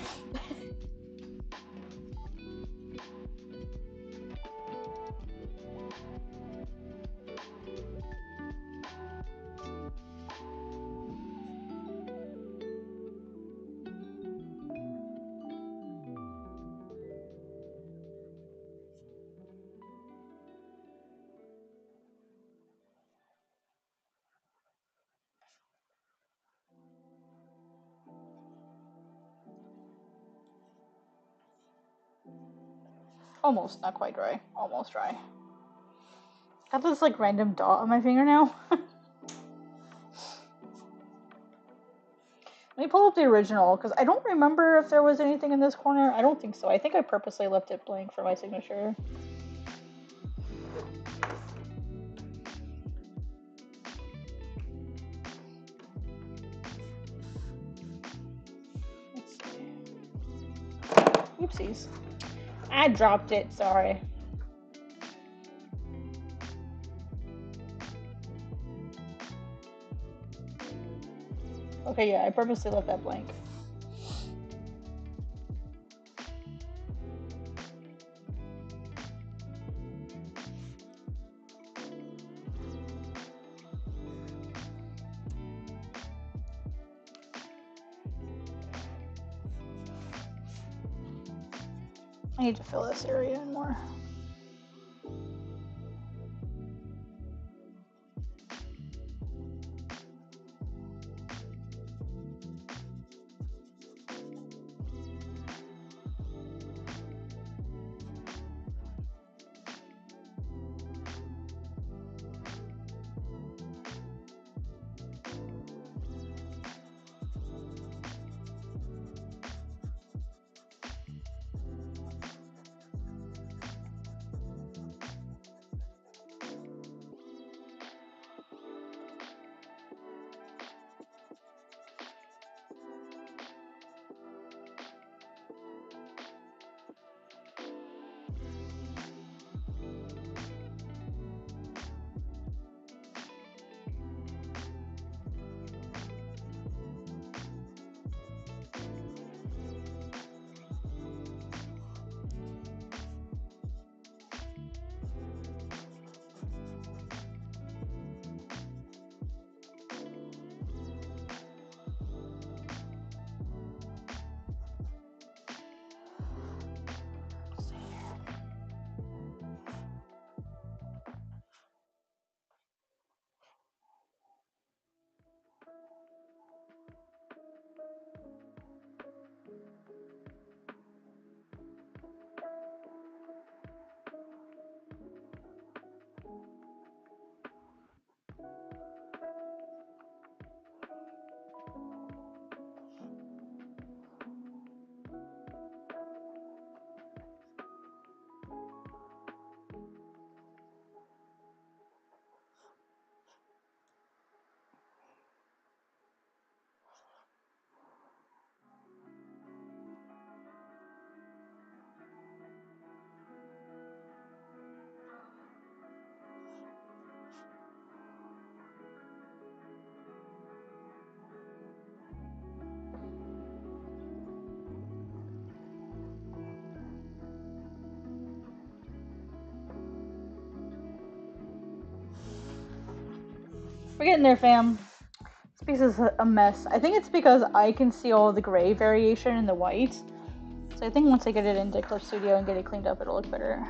Almost, not quite dry. Almost dry. Got this like random dot on my fingernail. Let me pull up the original, because I don't remember if there was anything in this corner. I don't think so. I think I purposely left it blank for my signature. Let's see. Oopsies. I dropped it, sorry. Okay, yeah, I purposely left that blank. I need to fill this area in more. We're getting there, fam. This piece is a mess. I think it's because I can see all the gray variation in the white. So I think once I get it into Clip Studio and get it cleaned up, it'll look better.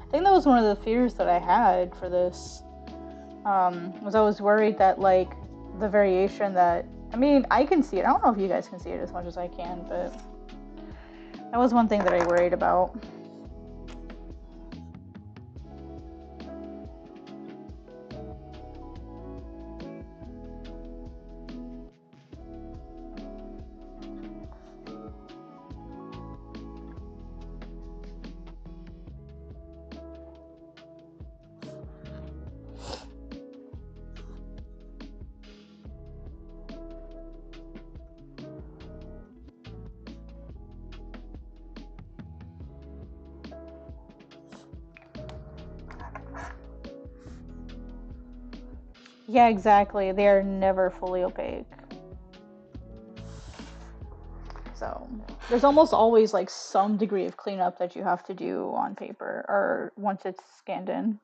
I think that was one of the fears that I had for this, was I was worried that, like, the variation that, I mean, I can see it. I don't know if you guys can see it as much as I can, but that was one thing that I worried about. Yeah, exactly. They are never fully opaque. So there's almost always like some degree of cleanup that you have to do on paper or once it's scanned in.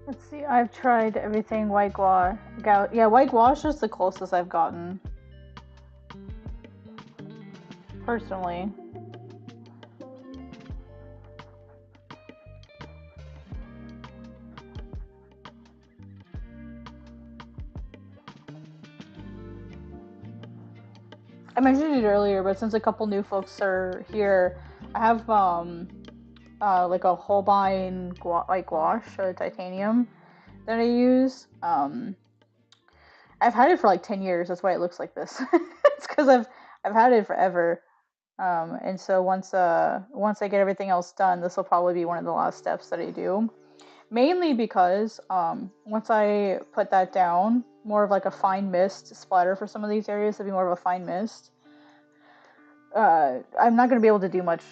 Let's see. I've tried everything white gouache. Yeah, white gouache is the closest I've gotten personally. I mentioned it earlier, but since a couple new folks are here, I have like a Holbein white gouache, titanium that I use. I've had it for like 10 years. That's why it looks like this. It's because I've had it forever. And so once I get everything else done, this will probably be one of the last steps that I do. Mainly because once I put that down, more of like a fine mist splatter for some of these areas to be more of a fine mist. I'm not gonna be able to do much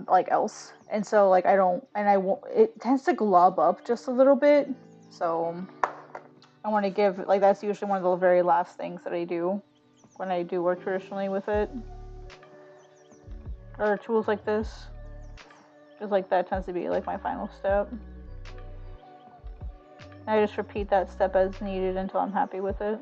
like else, and so like I won't. It tends to glob up just a little bit, so I want to give like that's usually one of the very last things that I do when I do work traditionally with it or tools like this. Just like that tends to be like my final step. I just repeat that step as needed until I'm happy with it.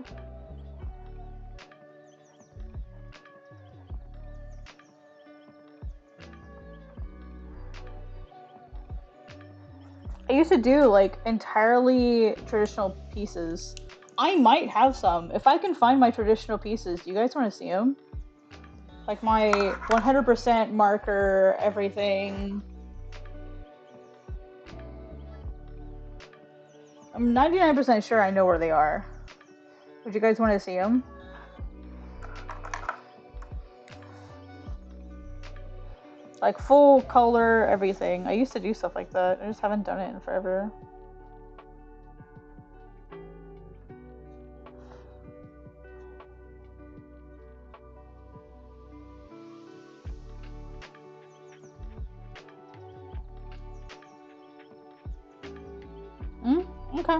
I used to do like entirely traditional pieces. I might have some. If I can find my traditional pieces, do you guys want to see them? Like my 100% marker, everything. I'm 99% sure I know where they are. Would you guys want to see them? Like full color, everything. I used to do stuff like that. I just haven't done it in forever. Okay.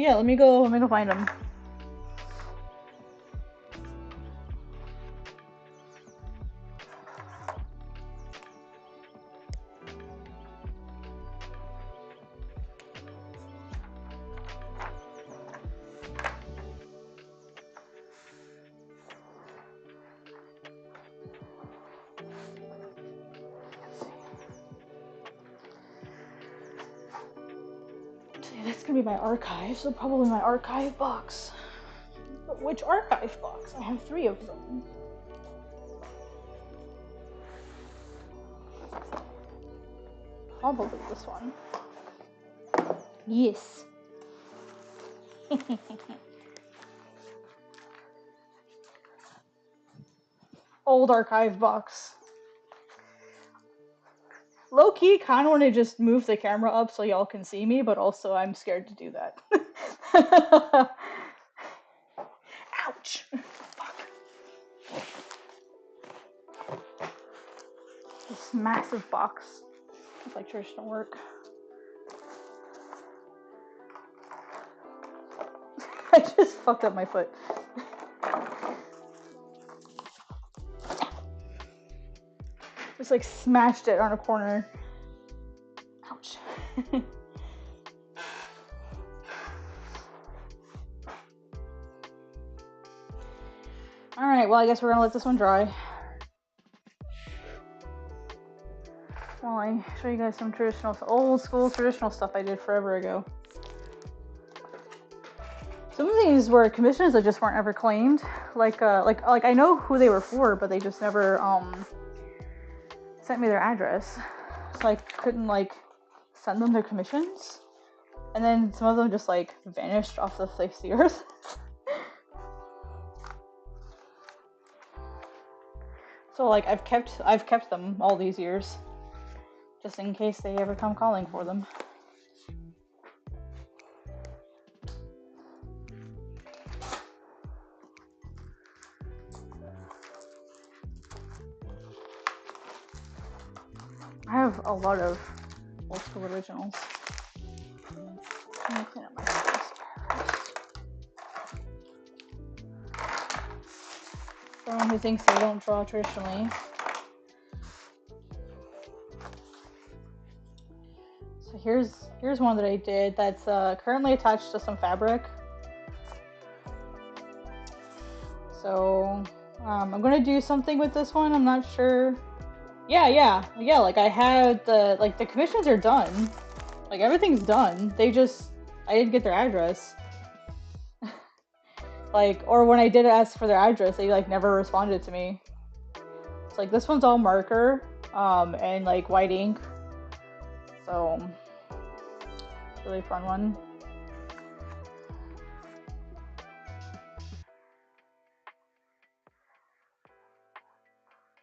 Yeah. Let me go. Let me go find them. That's gonna be my archive, so probably my archive box. But which archive box? I have 3 of them. Probably this one. Yes. old archive box. Low key, kind of want to just move the camera up so y'all can see me, but also I'm scared to do that. Ouch! Fuck. This massive box. It's like traditional work. I just fucked up my foot. Just like smashed it on a corner. Ouch. Alright, well I guess we're gonna let this one dry. While I show you guys some traditional, old school traditional stuff I did forever ago. Some of these were commissions that just weren't ever claimed. Like I know who they were for, but they just never sent me their address, so I couldn't like send them their commissions. And then some of them just like vanished off the face of the earth. So like I've kept them all these years, just in case they ever come calling for them. I have a lot of old school originals. Let me clean up my space first. Someone who thinks they don't draw traditionally. So here's one that I did that's currently attached to some fabric. So I'm gonna do something with this one. I'm not sure. Yeah. Like I had the commissions are done. Like everything's done. I didn't get their address. Like, or when I did ask for their address, they like never responded to me. It's like this one's all marker, and like white ink. So really fun one.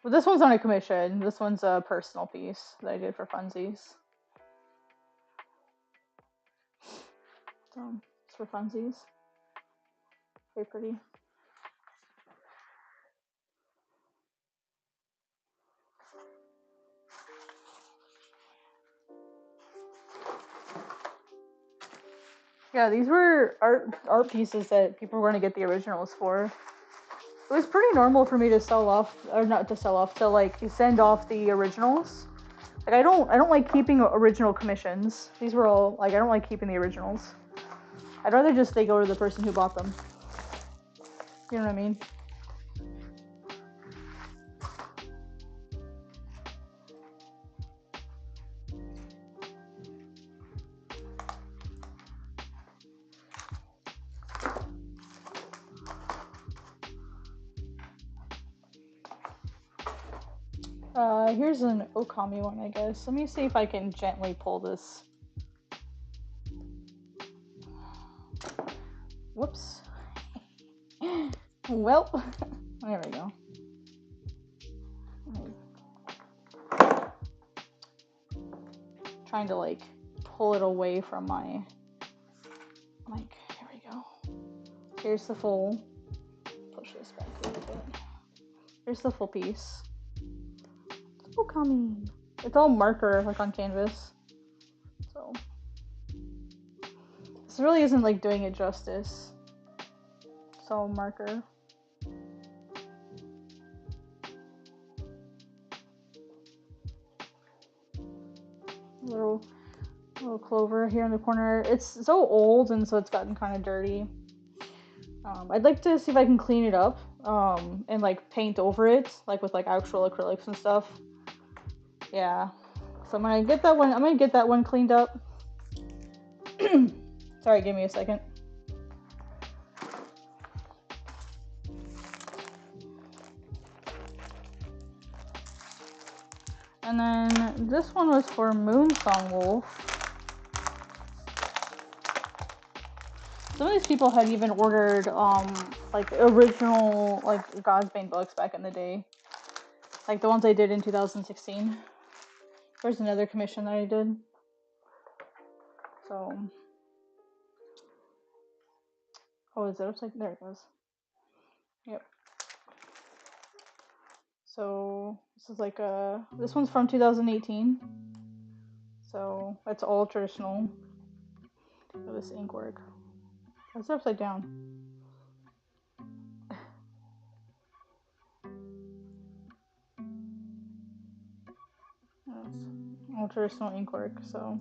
But this one's not a commission. This one's a personal piece that I did for funsies. So it's for funsies. Very pretty. Yeah, these were art pieces that people were going to get the originals for. It was pretty normal for me to sell off, or not to sell off, to like send off the originals. Like I don't like keeping original commissions. These were all like I don't like keeping the originals. I'd rather just they go to the person who bought them. You know what I mean? Here's an Okami one, I guess. Let me see if I can gently pull this. Whoops. Well, there we go. Trying to like pull it away from my mic. Here we go. Here's the full. Push this back a little bit. Here's the full piece. It's Okami. It's all marker, like on canvas. So this really isn't like doing it justice. It's all marker. Little clover here in the corner. It's so old and so it's gotten kind of dirty. I'd like to see if I can clean it up and like paint over it, like with like actual acrylics and stuff. Yeah, so I'm gonna get that one cleaned up. Sorry, give me a second. And then this one was for Moonsong Wolf. Some of these people had even ordered like original like Godsbane books back in the day. Like the ones I did in 2016. There's another commission that I did. So, oh, is it upside? There it goes. Yep. So this is like this one's from 2018. So it's all traditional. This ink work. It's upside down. It's all traditional ink work. So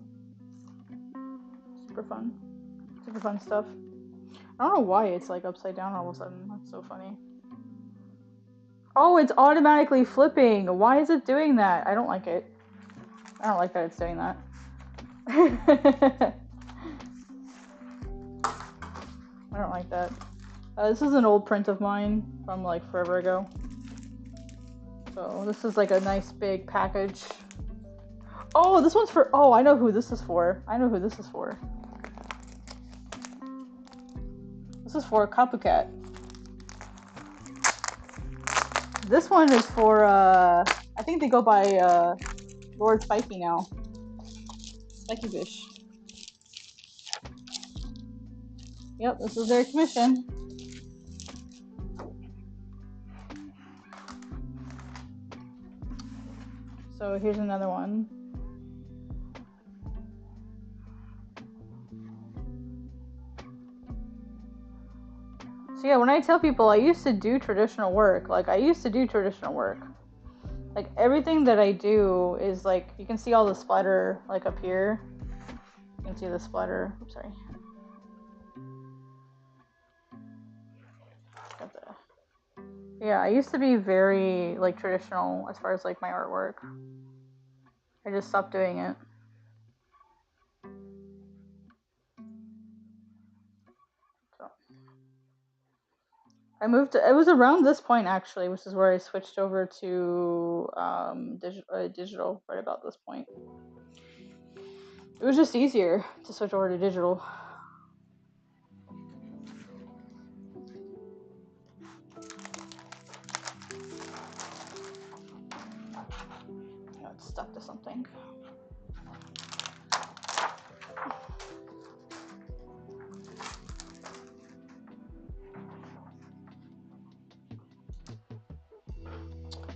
super fun. Super fun stuff. I don't know why it's like upside down all of a sudden. That's so funny. Oh, it's automatically flipping. Why is it doing that? I don't like it. I don't like that it's doing that. I don't like that. This is an old print of mine from like forever ago. So this is like a nice big package. Oh, this one's for... Oh, I know who this is for. I know who this is for. This is for Copycat. This one is for, I think they go by, Lord Spiky now. Spiky Fish. Yep, this is their commission. So here's another one. So yeah, when I tell people I used to do traditional work, like Like everything that I do is like, you can see all the splatter like up here. You can see the splatter. Oops, sorry. Yeah, I used to be very like traditional as far as like my artwork. I just stopped doing it. So I moved. It was around this point actually, which is where I switched over to digital. Right about this point, it was just easier to switch over to digital. Oh, it's stuck to something.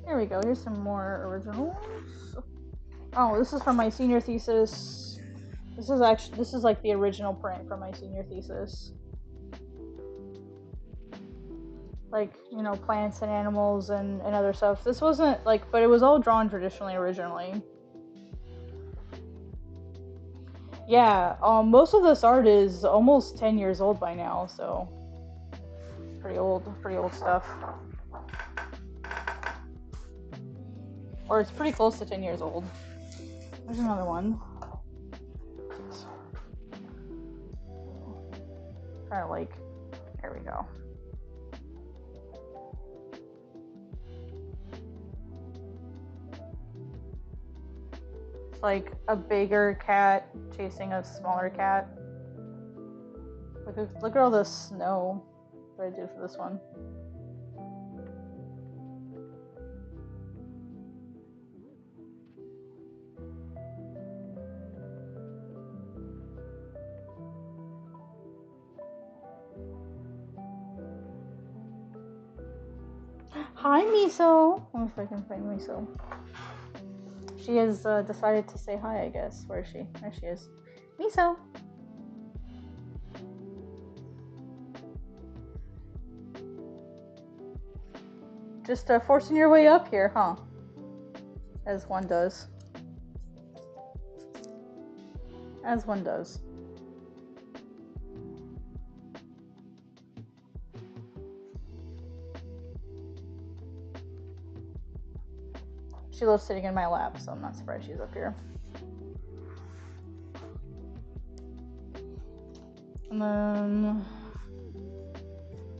Here we go. Here's some more originals. Oh, this is from my senior thesis. This is like the original print from my senior thesis. Like, you know, plants and animals and other stuff. This wasn't like, but it was all drawn traditionally originally. Yeah, most of this art is almost 10 years old by now, so pretty old stuff. Or it's pretty close to 10 years old. There's another one. Kind of like, there we go. It's like a bigger cat chasing a smaller cat. Look at all the snow that I did for this one. Hi, Miso. Let me see if I can find Miso. She has decided to say hi, I guess. Where is she? There she is. Miso. Just forcing your way up here, huh? As one does. As one does. She loves sitting in my lap, so I'm not surprised she's up here. And then...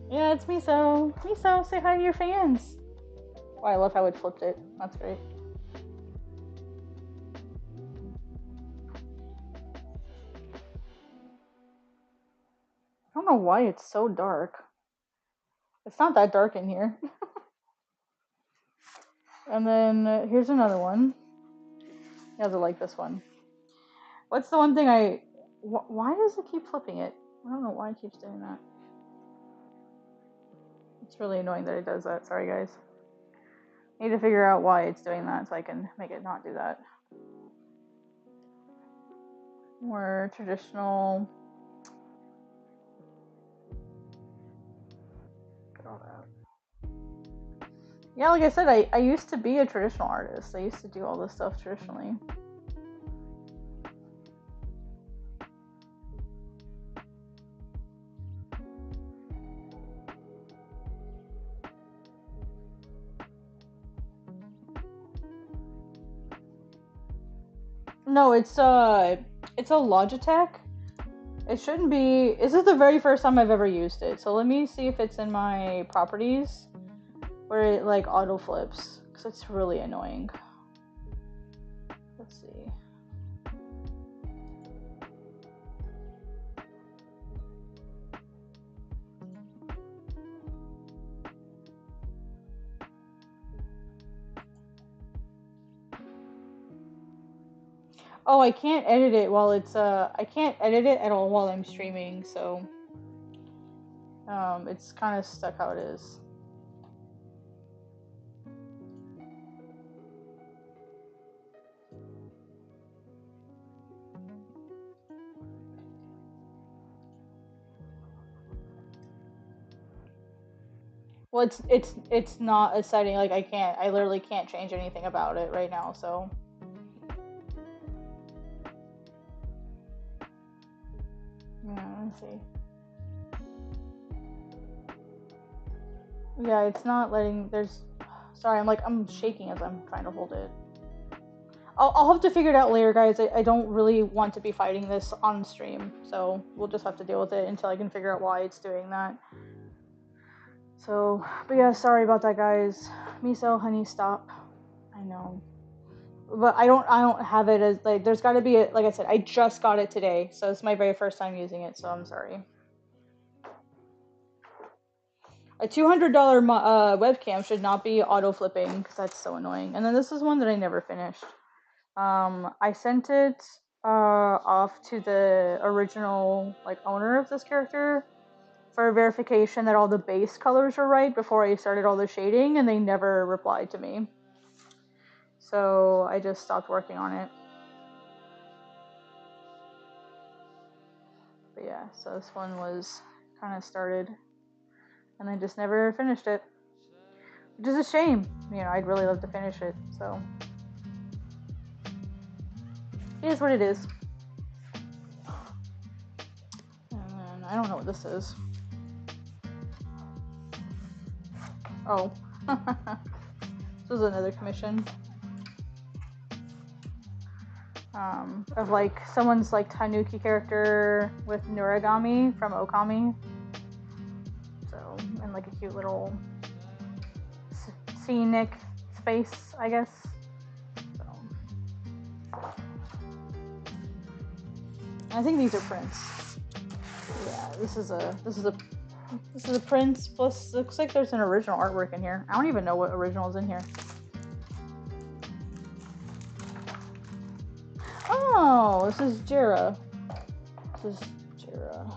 yeah, it's Miso. Miso, say hi to your fans. Oh, I love how it flipped it. That's great. I don't know why it's so dark. It's not that dark in here. And then here's another one. You guys will like this one. What's the one thing why does it keep flipping it? I don't know why it keeps doing that. It's really annoying that it does that. Sorry, guys. I need to figure out why it's doing that so I can make it not do that. More traditional. Get all that. Yeah, like I said, I used to be a traditional artist. I used to do all this stuff traditionally. No, it's a Logitech. It shouldn't be. This is the very first time I've ever used it. So let me see if it's in my properties where it like auto flips, because it's really annoying. Let's see. Oh, I can't edit it while it's I can't edit it at all while I'm streaming, so it's kind of stuck how it is. Well, it's not a setting, like I literally can't change anything about it right now, so yeah, let's see. Yeah, it's not letting. Sorry, I'm shaking as I'm trying to hold it. I'll have to figure it out later, guys. I don't really want to be fighting this on stream, so we'll just have to deal with it until I can figure out why it's doing that. So, but yeah, sorry about that, guys. Miso, honey, stop. I know, but I don't have it as like. There's got to be like I said, I just got it today, so it's my very first time using it. So I'm sorry. A $200 webcam should not be auto flipping because that's so annoying. And then this is one that I never finished. I sent it off to the original like owner of this character for verification that all the base colors were right before I started all the shading, and they never replied to me. So I just stopped working on it. But yeah, so this one was kind of started, and I just never finished it, which is a shame. You know, I'd really love to finish it. So it is what it is. And I don't know what this is. Oh. This was another commission. Of like someone's like Tanuki character with Noragami from Okami. So, and like a cute little scenic space, I guess. So, I think these are prints. Yeah, this is a print. Plus, looks like there's an original artwork in here. I don't even know what original is in here. Oh, this is Jira. This is Jira.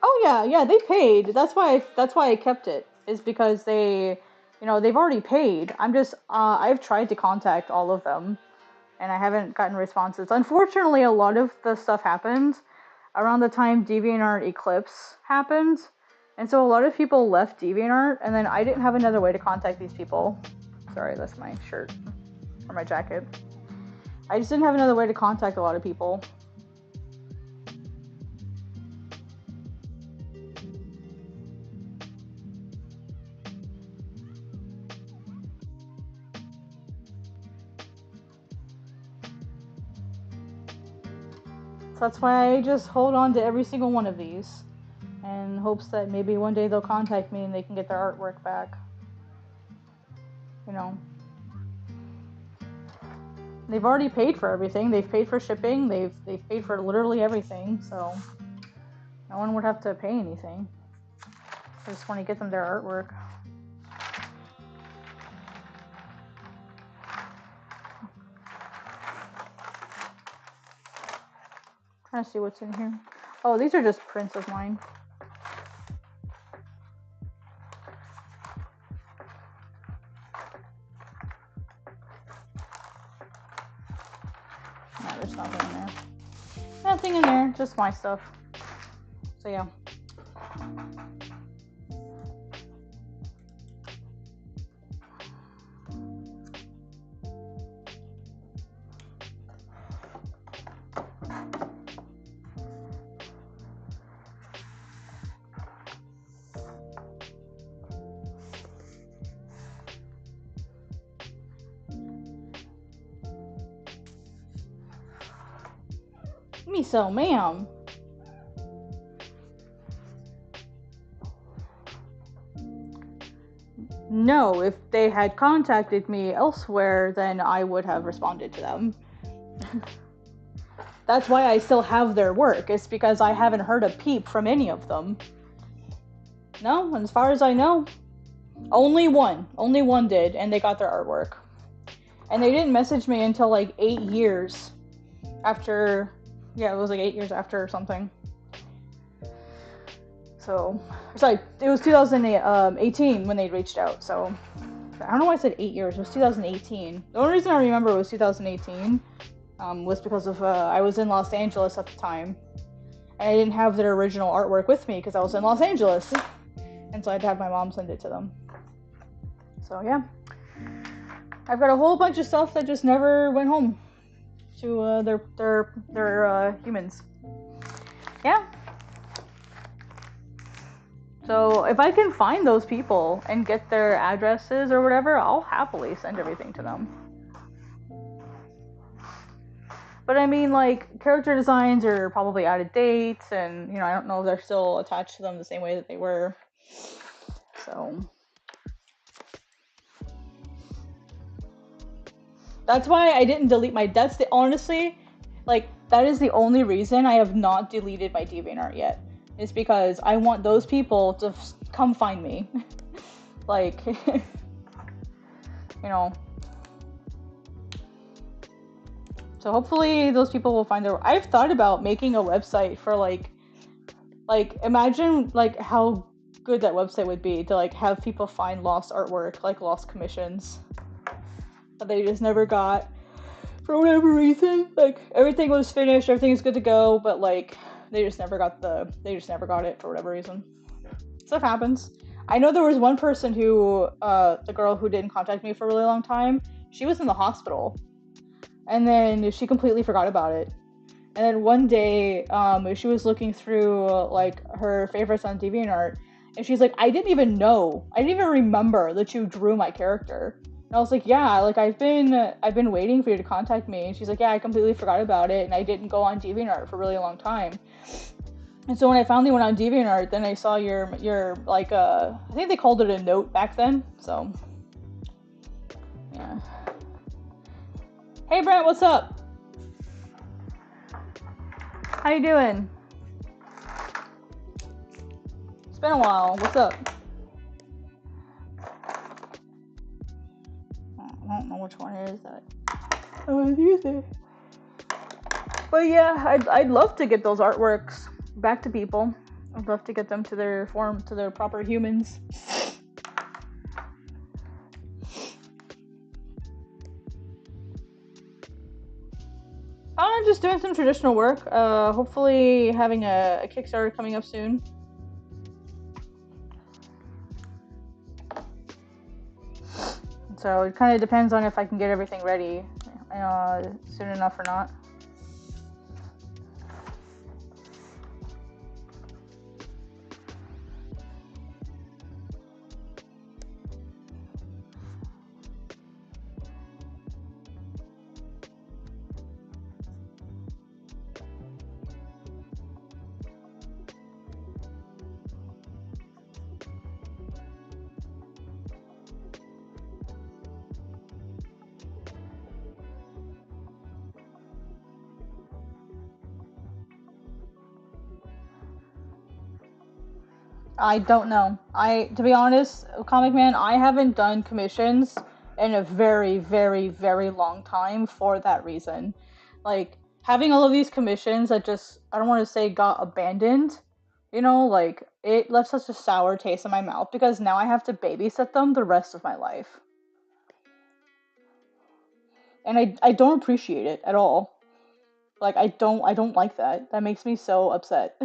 Oh yeah, they paid. That's why I kept it. Is because they've already paid. I've tried to contact all of them, and I haven't gotten responses. Unfortunately, a lot of the stuff happened around the time DeviantArt Eclipse happened, and so a lot of people left DeviantArt, and then I didn't have another way to contact these people. Sorry, that's my shirt or my jacket. I just didn't have another way to contact a lot of people. So that's why I just hold on to every single one of these in hopes that maybe one day they'll contact me and they can get their artwork back. You know. They've already paid for everything. They've paid for shipping. They've paid for literally everything, so No one would have to pay anything. I just want to get them their artwork. Trying to see what's in here. Oh, these are just prints of mine. No, there's nothing in there. Nothing in there, just my stuff. So yeah. Miso, ma'am. No, if they had contacted me elsewhere, then I would have responded to them. That's why I still have their work. It's because I haven't heard a peep from any of them. No, as far as I know. Only one did, and they got their artwork. And they didn't message me until like 8 years after. Yeah, it was like 8 years after or something. So, sorry, it was 2018 when they reached out. So, I don't know why I said 8 years. It was 2018. The only reason I remember it was 2018 was because of I was in Los Angeles at the time, and I didn't have their original artwork with me because I was in Los Angeles, and so I had to have my mom send it to them. So yeah, I've got a whole bunch of stuff that just never went home to their humans. Yeah. So if I can find those people and get their addresses or whatever, I'll happily send everything to them. But I mean, like, character designs are probably out of date, and, you know, I don't know if they're still attached to them the same way that they were. So that's why I didn't delete my, honestly, like, that is the only reason I have not deleted my DeviantArt yet. Is because I want those people to come find me. Like, you know. So hopefully those people will find their... I've thought about making a website for, like, imagine, like, how good that website would be to, like, have people find lost artwork, like, lost commissions that they just never got for whatever reason. Like, everything was finished, everything is good to go, but, like, they just never got it for whatever reason. Stuff happens. I know there was one person who, the girl who didn't contact me for a really long time, she was in the hospital. And then she completely forgot about it. And then one day, she was looking through, like, her favorites on DeviantArt, and she's like, I didn't even remember that you drew my character. And I was like, yeah, like, I've been waiting for you to contact me. And she's like, yeah, I completely forgot about it, and I didn't go on DeviantArt for a really long time. And so when I finally went on DeviantArt, then I saw your like, I think they called it a note back then, so, yeah. Hey Brent, what's up? How you doing? It's been a while, what's up? I don't know which one it is that I was using. But yeah, I'd love to get those artworks back to people. I'd love to get them to their proper humans. I'm just doing some traditional work. Hopefully having a Kickstarter coming up soon. So it kind of depends on if I can get everything ready soon enough or not. I don't know. To be honest, Comic Man, I haven't done commissions in a very, very, very long time for that reason. Like, having all of these commissions that just, I don't want to say got abandoned, like, it left such a sour taste in my mouth because now I have to babysit them the rest of my life. And I don't appreciate it at all. Like, I don't like that. That makes me so upset.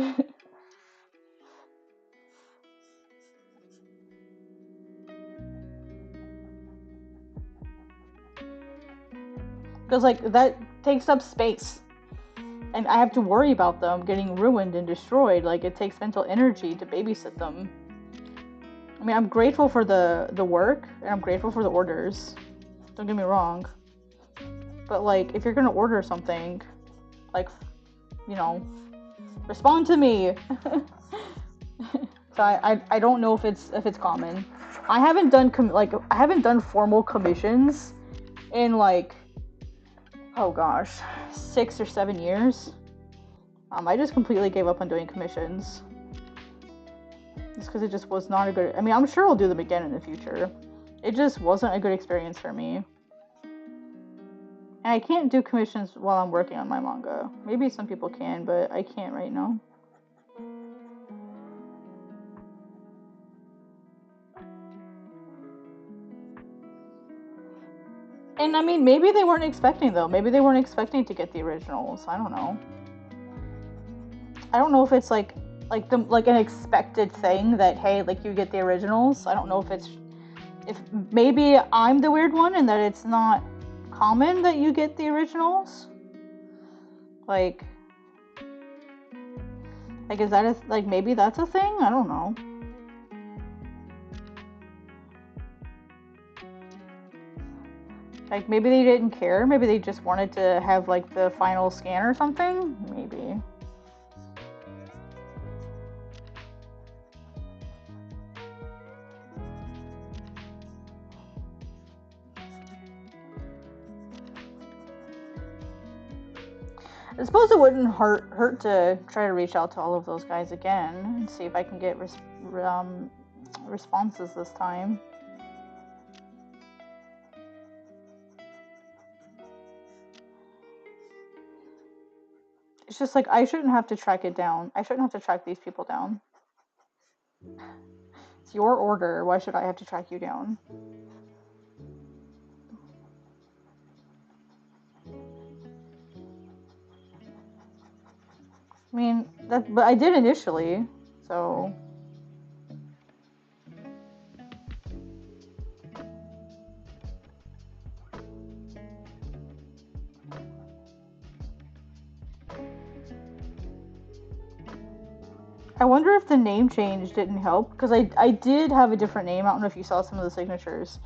Because, like, that takes up space. And I have to worry about them getting ruined and destroyed. Like, it takes mental energy to babysit them. I mean, I'm grateful for the work, and I'm grateful for the orders. Don't get me wrong. But, like, if you're gonna order something, like, you know, respond to me. So I don't know if it's common. I haven't done I haven't done formal commissions in, like, oh gosh, 6 or 7 years. I just completely gave up on doing commissions. Just because it just was not a good. I mean, I'm sure I'll do them again in the future. It just wasn't a good experience for me. And I can't do commissions while I'm working on my manga. Maybe some people can, but I can't right now. And I mean, maybe they weren't expecting, though. Maybe they weren't expecting to get the originals. I don't know. I don't know if it's like an expected thing that, hey, like, you get the originals. I don't know if maybe I'm the weird one and that it's not common that you get the originals. Like is that maybe that's a thing? I don't know. Like, maybe they didn't care. Maybe they just wanted to have, like, the final scan or something. Maybe. I suppose it wouldn't hurt to try to reach out to all of those guys again and see if I can get responses this time. It's just like, I shouldn't have to track it down. I shouldn't have to track these people down. It's your order. Why should I have to track you down? I mean, but I did initially, so. I wonder if the name change didn't help, because I did have a different name. I don't know if you saw some of the signatures.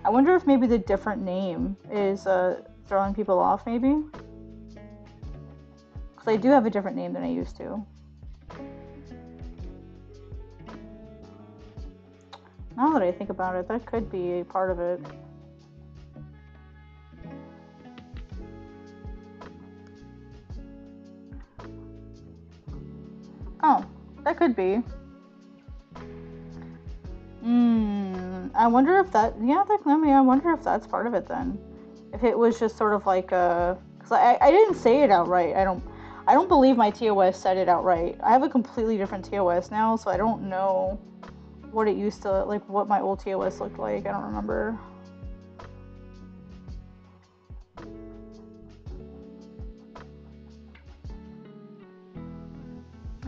I wonder if maybe the different name is throwing people off, maybe? Because I do have a different name than I used to. Now that I think about it, that could be a part of it. Oh, that could be. I wonder if that, yeah, I wonder if that's part of it then. If it was just sort of like because I didn't say it outright. I don't believe my TOS said it outright. I have a completely different TOS now, so I don't know what it used to, like, what my old TOS looked like. I don't remember.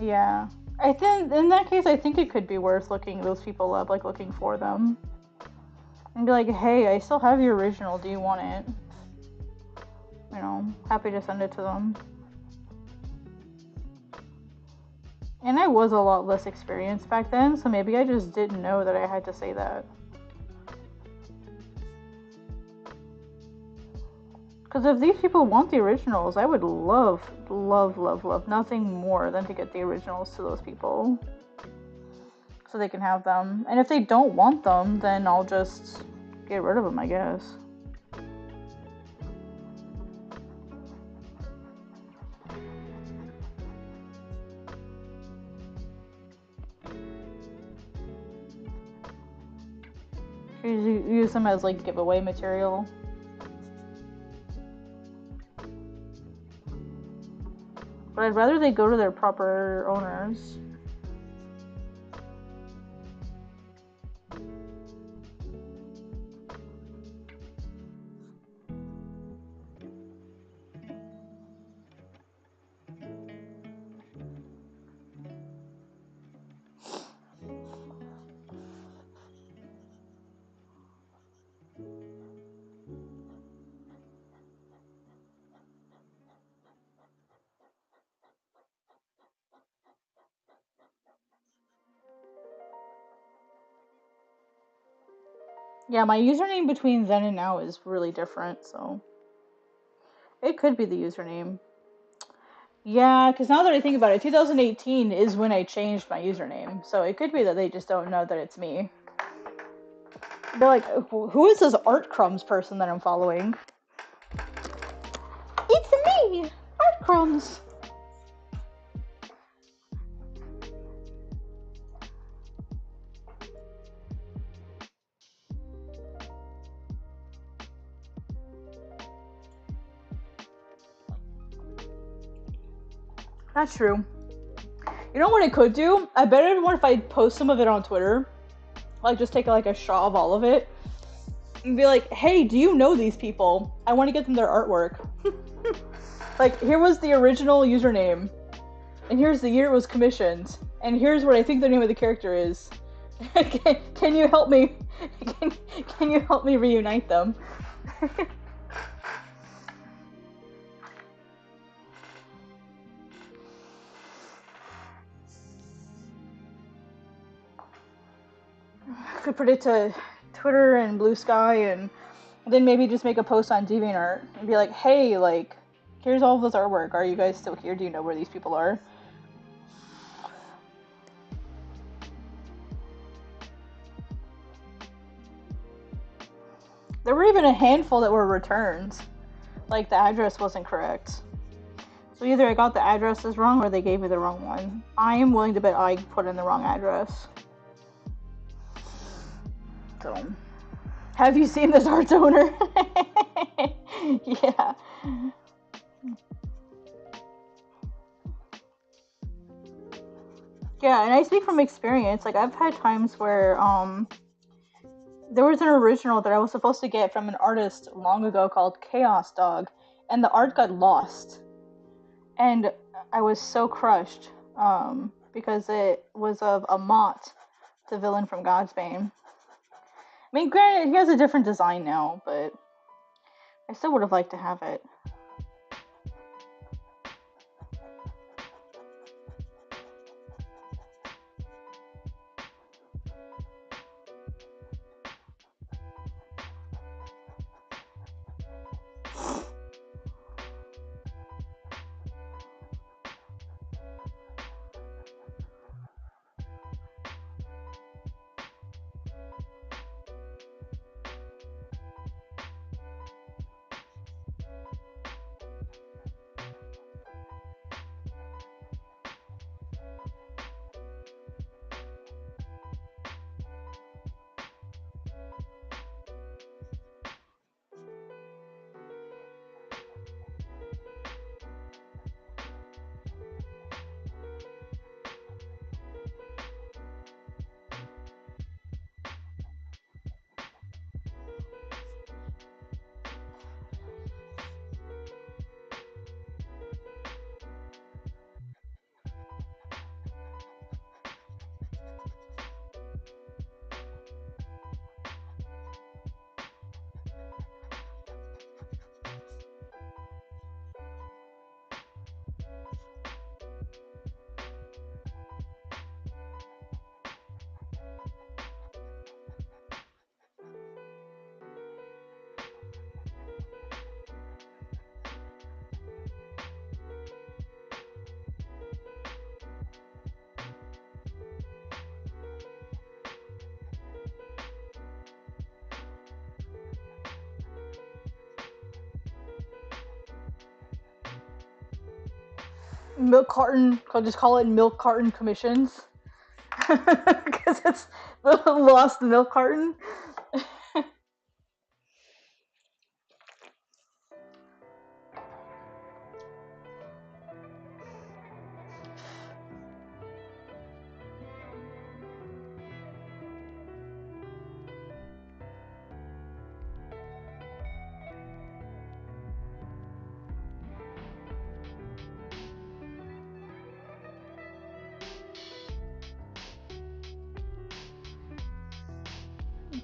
Yeah. I think, in that case, I think it could be worth looking those people up, like, looking for them. And be like, hey, I still have your original, do you want it? You know, happy to send it to them. And I was a lot less experienced back then, so maybe I just didn't know that I had to say that. Because if these people want the originals, I would love, love, love, love nothing more than to get the originals to those people. So they can have them. And if they don't want them, then I'll just get rid of them, I guess. You use them as like giveaway material. But I'd rather they go to their proper owners. Yeah, my username between then and now is really different, so it could be the username. Yeah, because now that I think about it, 2018 is when I changed my username, so it could be that they just don't know that it's me. They're like, who is this Art Crumbs person that I'm following? It's me, Art Crumbs. That's true. You know what I could do? I bet it'd if I post some of it on Twitter. Like, just take like a shot of all of it. And be like, hey, do you know these people? I want to get them their artwork. Like, here was the original username. And here's the year it was commissioned. And here's what I think the name of the character is. Can you help me? Can you help me reunite them? Could put it to Twitter and Blue Sky, and then maybe just make a post on DeviantArt and be like, hey, like, here's all of this artwork. Are you guys still here? Do you know where these people are? There were even a handful that were returns. Like, the address wasn't correct. So either I got the addresses wrong or they gave me the wrong one. I am willing to bet I put in the wrong address. So, have you seen this art owner? Yeah. Yeah, and I speak from experience. Like, I've had times where, there was an original that I was supposed to get from an artist long ago called Chaos Dog, and the art got lost. And I was so crushed, because it was of a Mott, the villain from Godsbane. I mean, granted, he has a different design now, but I still would have liked to have it. Milk carton, I'll just call it milk carton commissions. Because it's the lost milk carton.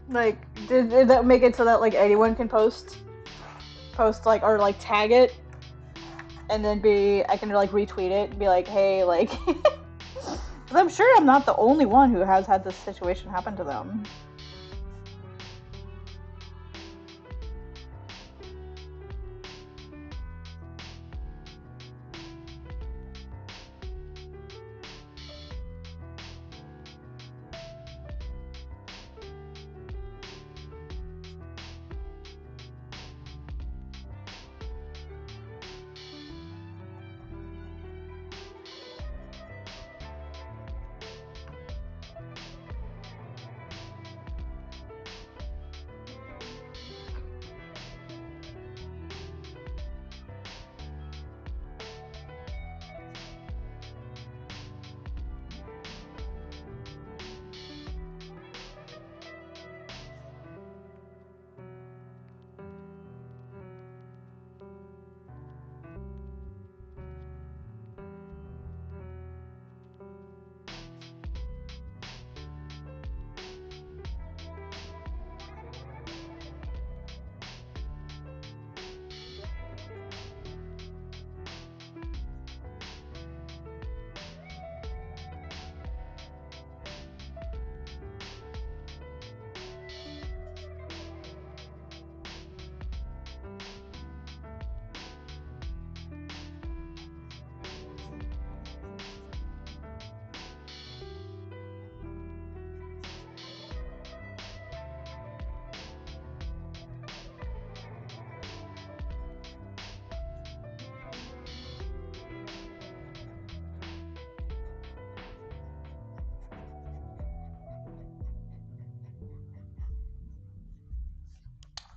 Like, did that make it so that like anyone can post like or like tag it, and then I can like retweet it and be like, hey, like, because I'm sure I'm not the only one who has had this situation happen to them.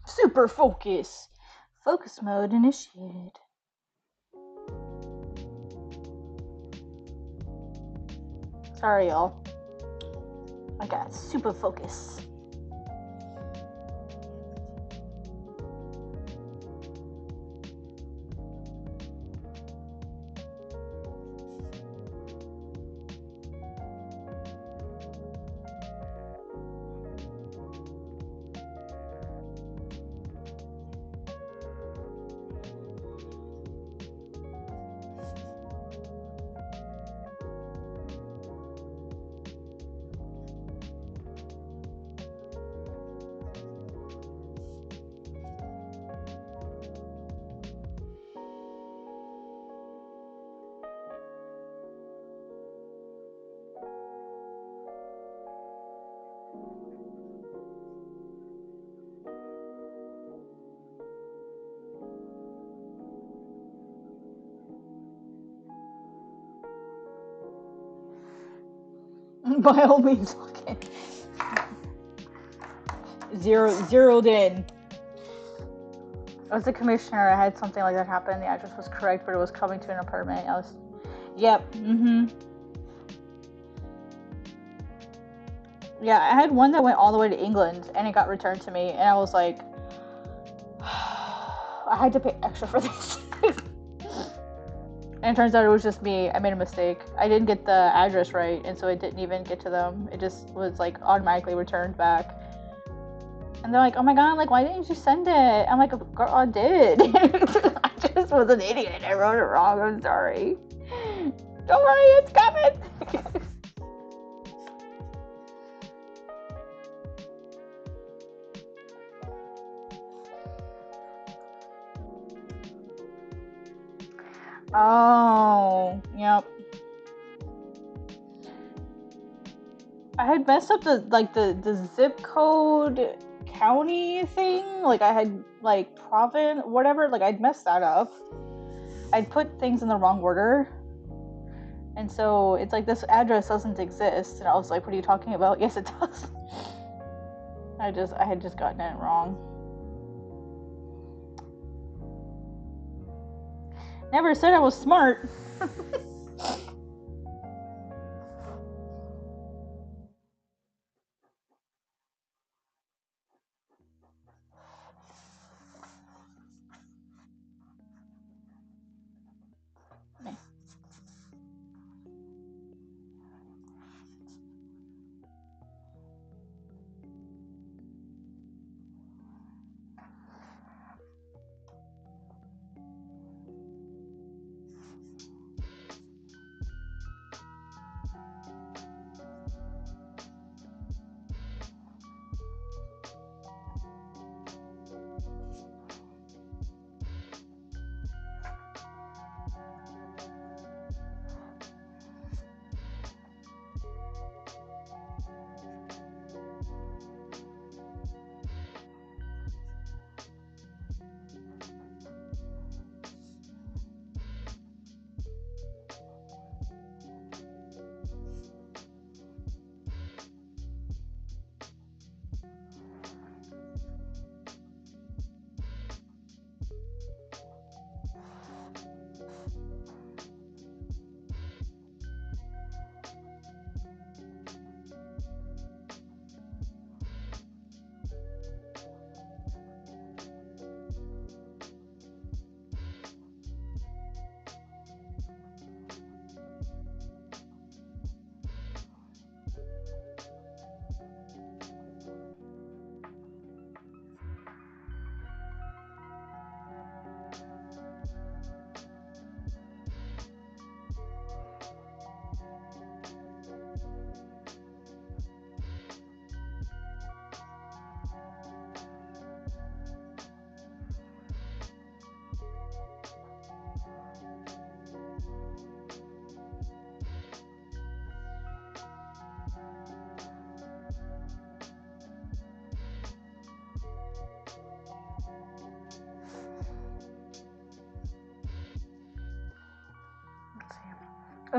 Super focus. Focus mode initiated. Sorry, y'all. I got super focus. By all means, okay. Zeroed in. As a commissioner, I had something like that happen. The address was correct, but it was coming to an apartment. Yep. Yeah, I had one that went all the way to England, and it got returned to me, and I was like, I had to pay extra for this. And it turns out it was just me. I made a mistake. I didn't get the address right, and so it didn't even get to them. It just was like automatically returned back. And they're like, oh my god, like, why didn't you send it? I'm like, girl, I did. I just was an idiot. I wrote it wrong. I'm sorry. Don't worry, it's coming. Oh, yep. I had messed up the zip code county thing. Like I had like province, whatever. Like I'd messed that up. I'd put things in the wrong order. And so it's like, this address doesn't exist. And I was like, what are you talking about? Yes, it does. I had just gotten it wrong. Never said I was smart.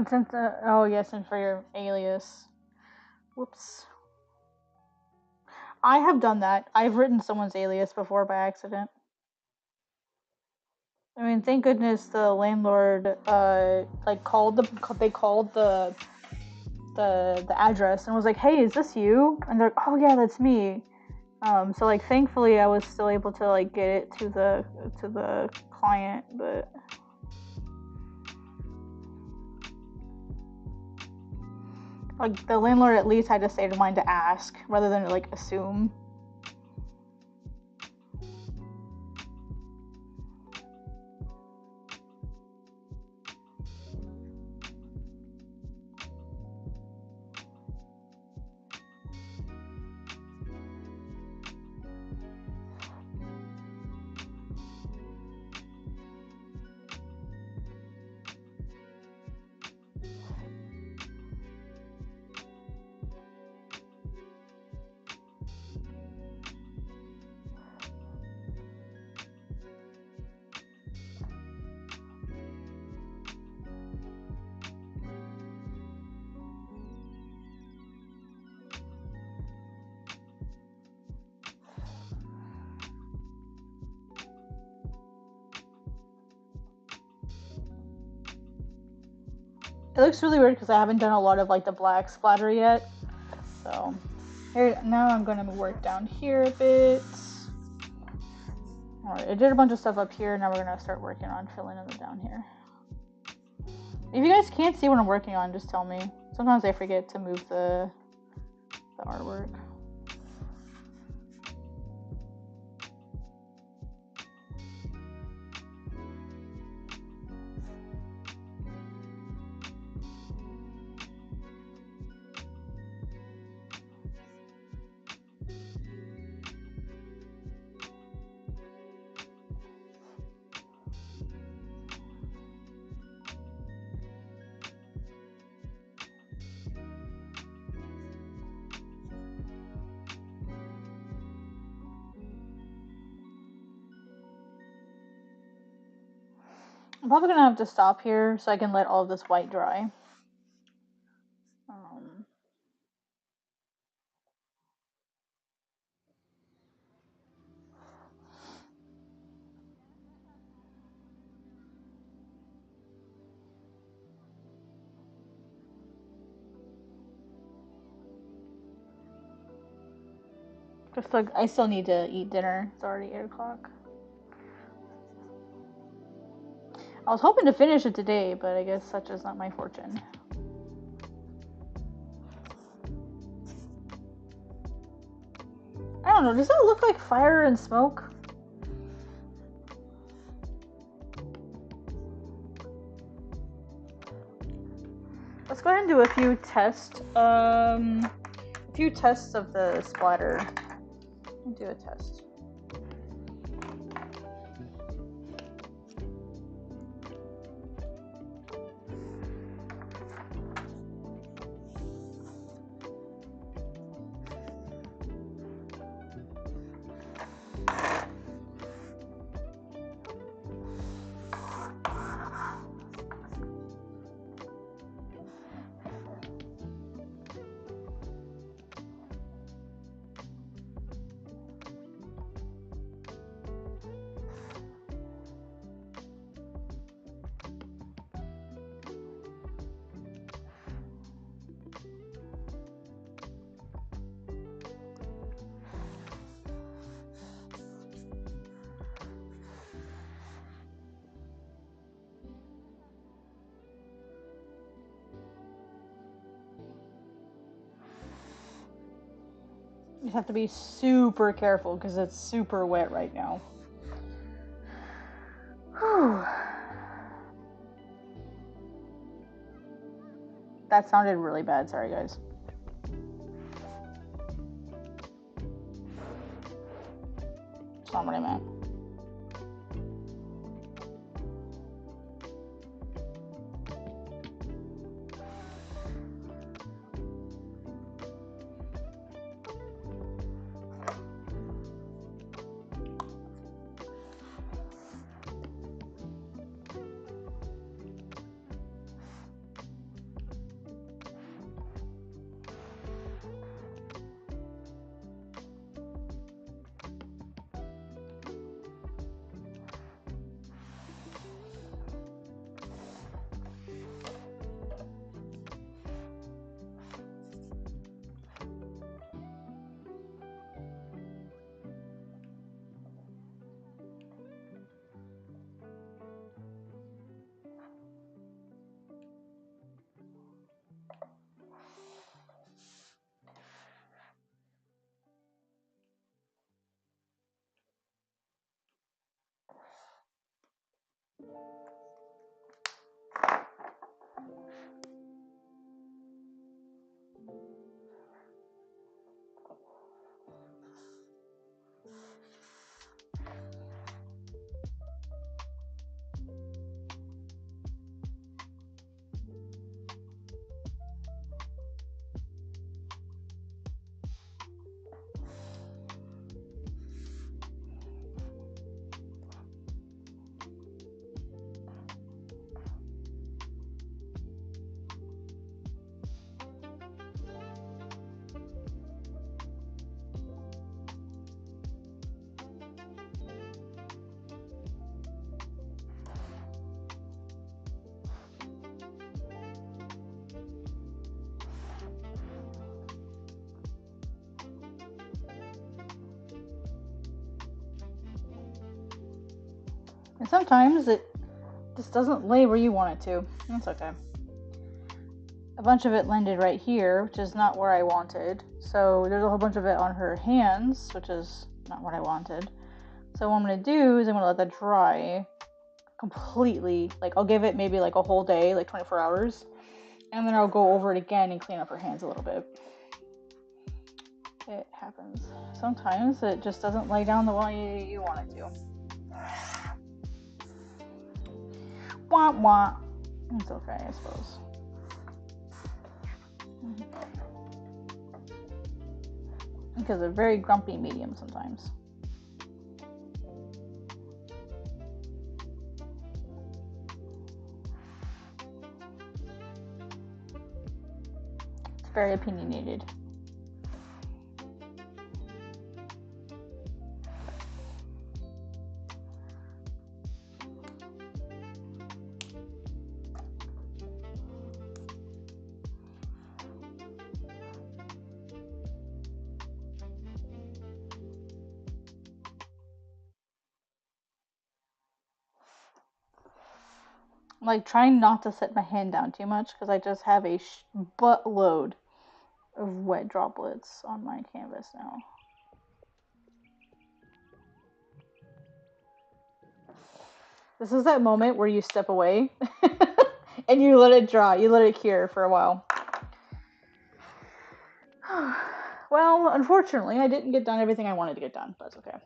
Consent. Oh yes, and for your alias. Whoops. I have done that. I've written someone's alias before by accident. I mean, thank goodness the landlord like they called the address and was like, "Hey, is this you?" And they're like, "Oh yeah, that's me." So like thankfully I was still able to like get it to the client, but like the landlord at least had to state of mind to ask rather than like assume. It looks really weird because I haven't done a lot of like the black splatter yet. So here now I'm gonna work down here a bit. Alright, I did a bunch of stuff up here. Now we're gonna start working on filling in down here. If you guys can't see what I'm working on, just tell me. Sometimes I forget to move the artwork. I'm probably gonna have to stop here so I can let all of this white dry. Just like I still need to eat dinner. It's already 8 o'clock. I was hoping to finish it today, but I guess such is not my fortune. I don't know. Does that look like fire and smoke? Let's go ahead and do a few tests. A few tests of the splatter. Do a test. You have to be super careful because it's super wet right now. Whew. That sounded really bad. Sorry, guys. That's not what I meant. And sometimes it just doesn't lay where you want it to. That's okay. A bunch of it landed right here, which is not where I wanted. So there's a whole bunch of it on her hands, which is not what I wanted. So what I'm going to do is I'm going to let that dry completely. Like, I'll give it maybe like a whole day, like 24 hours. And then I'll go over it again and clean up her hands a little bit. It happens. Sometimes it just doesn't lay down the way you want it to. Wah wah. It's okay, I suppose. Because they're very grumpy medium sometimes. It's very opinionated. I'm like trying not to set my hand down too much because I just have a buttload of wet droplets on my canvas now. This is that moment where you step away and you let it dry, you let it cure for a while. Well, unfortunately, I didn't get done everything I wanted to get done, but that's okay.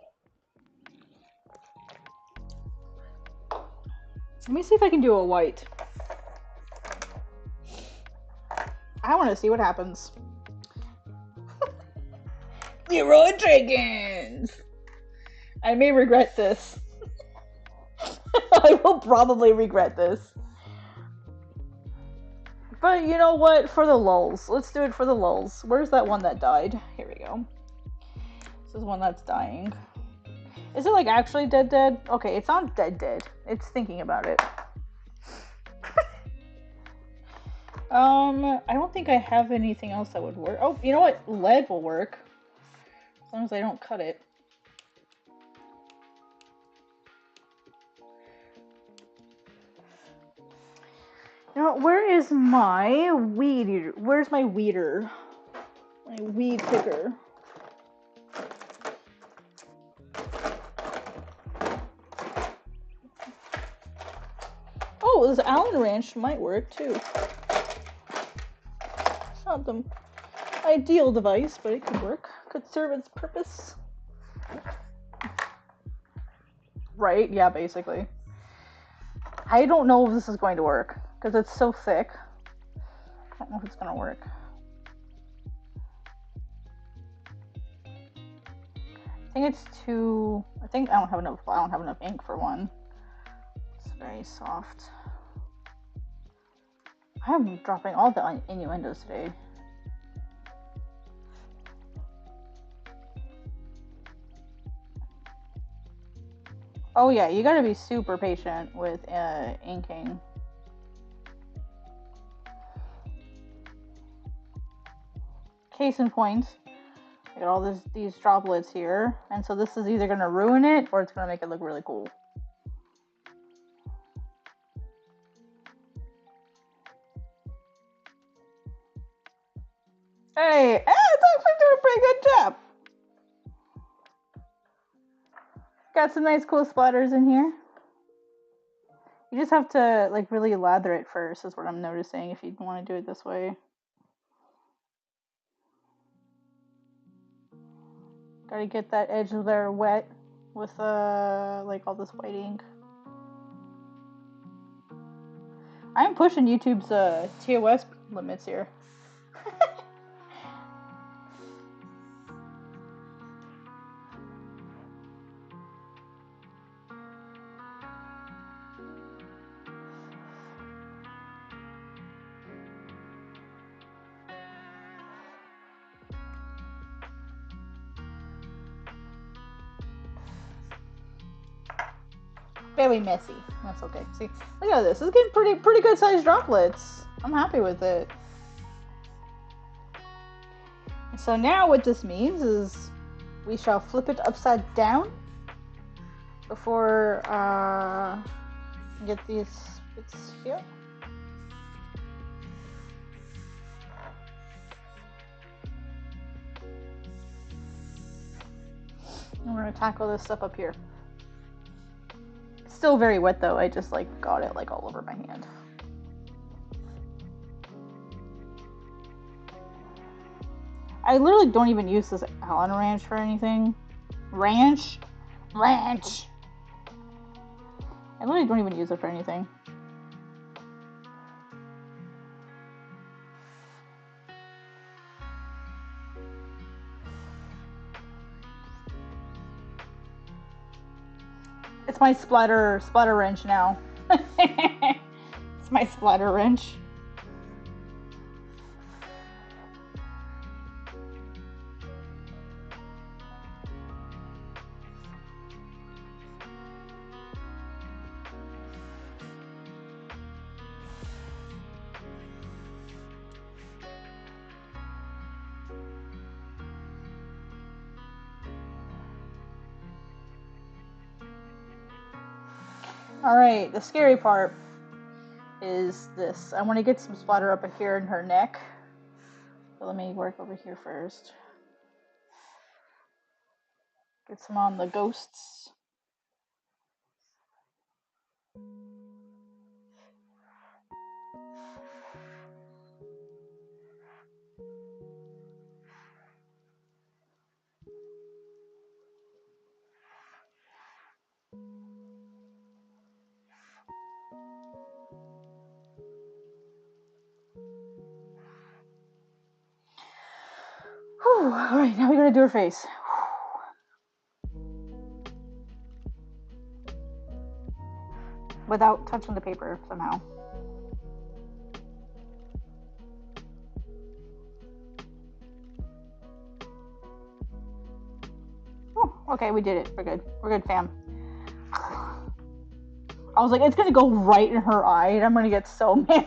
Let me see if I can do a white. I want to see what happens. Leroy Jenkins! I may regret this. I will probably regret this. But you know what? For the lulz. Let's do it for the lulz. Where's that one that died? Here we go. This is one that's dying. Is it like actually dead? Okay, it's not dead. It's thinking about it. I don't think I have anything else that would work. Oh, you know what? Lead will work. As long as I don't cut it. Now, where is my weed eater? Where's my weeder? My weed picker. Oh, this Allen wrench might work too. It's not the ideal device, but it could work. Could serve its purpose. Right? Yeah, basically. I don't know if this is going to work because it's so thick. I don't know if it's going to work. I think it's too. I think I don't have enough ink for one. It's very soft. I'm dropping all the innuendos today. Oh yeah, you gotta be super patient with inking. Case in point, I got all these droplets here, and so this is either gonna ruin it or it's gonna make it look really cool. Hey, it's actually doing a pretty good job. Got some nice cool splatters in here. You just have to like really lather it first is what I'm noticing if you want to do it this way. Gotta get that edge there wet with like all this white ink. I'm pushing YouTube's TOS limits here. Very messy. That's okay. See, look at this. It's getting pretty good sized droplets. I'm happy with it. So now what this means is we shall flip it upside down before get these bits here. And we're gonna tackle this stuff up here. It's still very wet though. I just like got it like all over my hand. I literally don't even use this Allen Ranch for anything. Ranch. I literally don't even use it for anything. It's my splatter wrench now. It's my splatter wrench. Alright, the scary part is this. I want to get some splatter up here in her neck. So let me work over here first. Get some on the ghosts. Alright, now we gotta do her face. Without touching the paper somehow. Oh, okay, we did it. We're good. We're good, fam. I was like, it's gonna go right in her eye, and I'm gonna get so mad.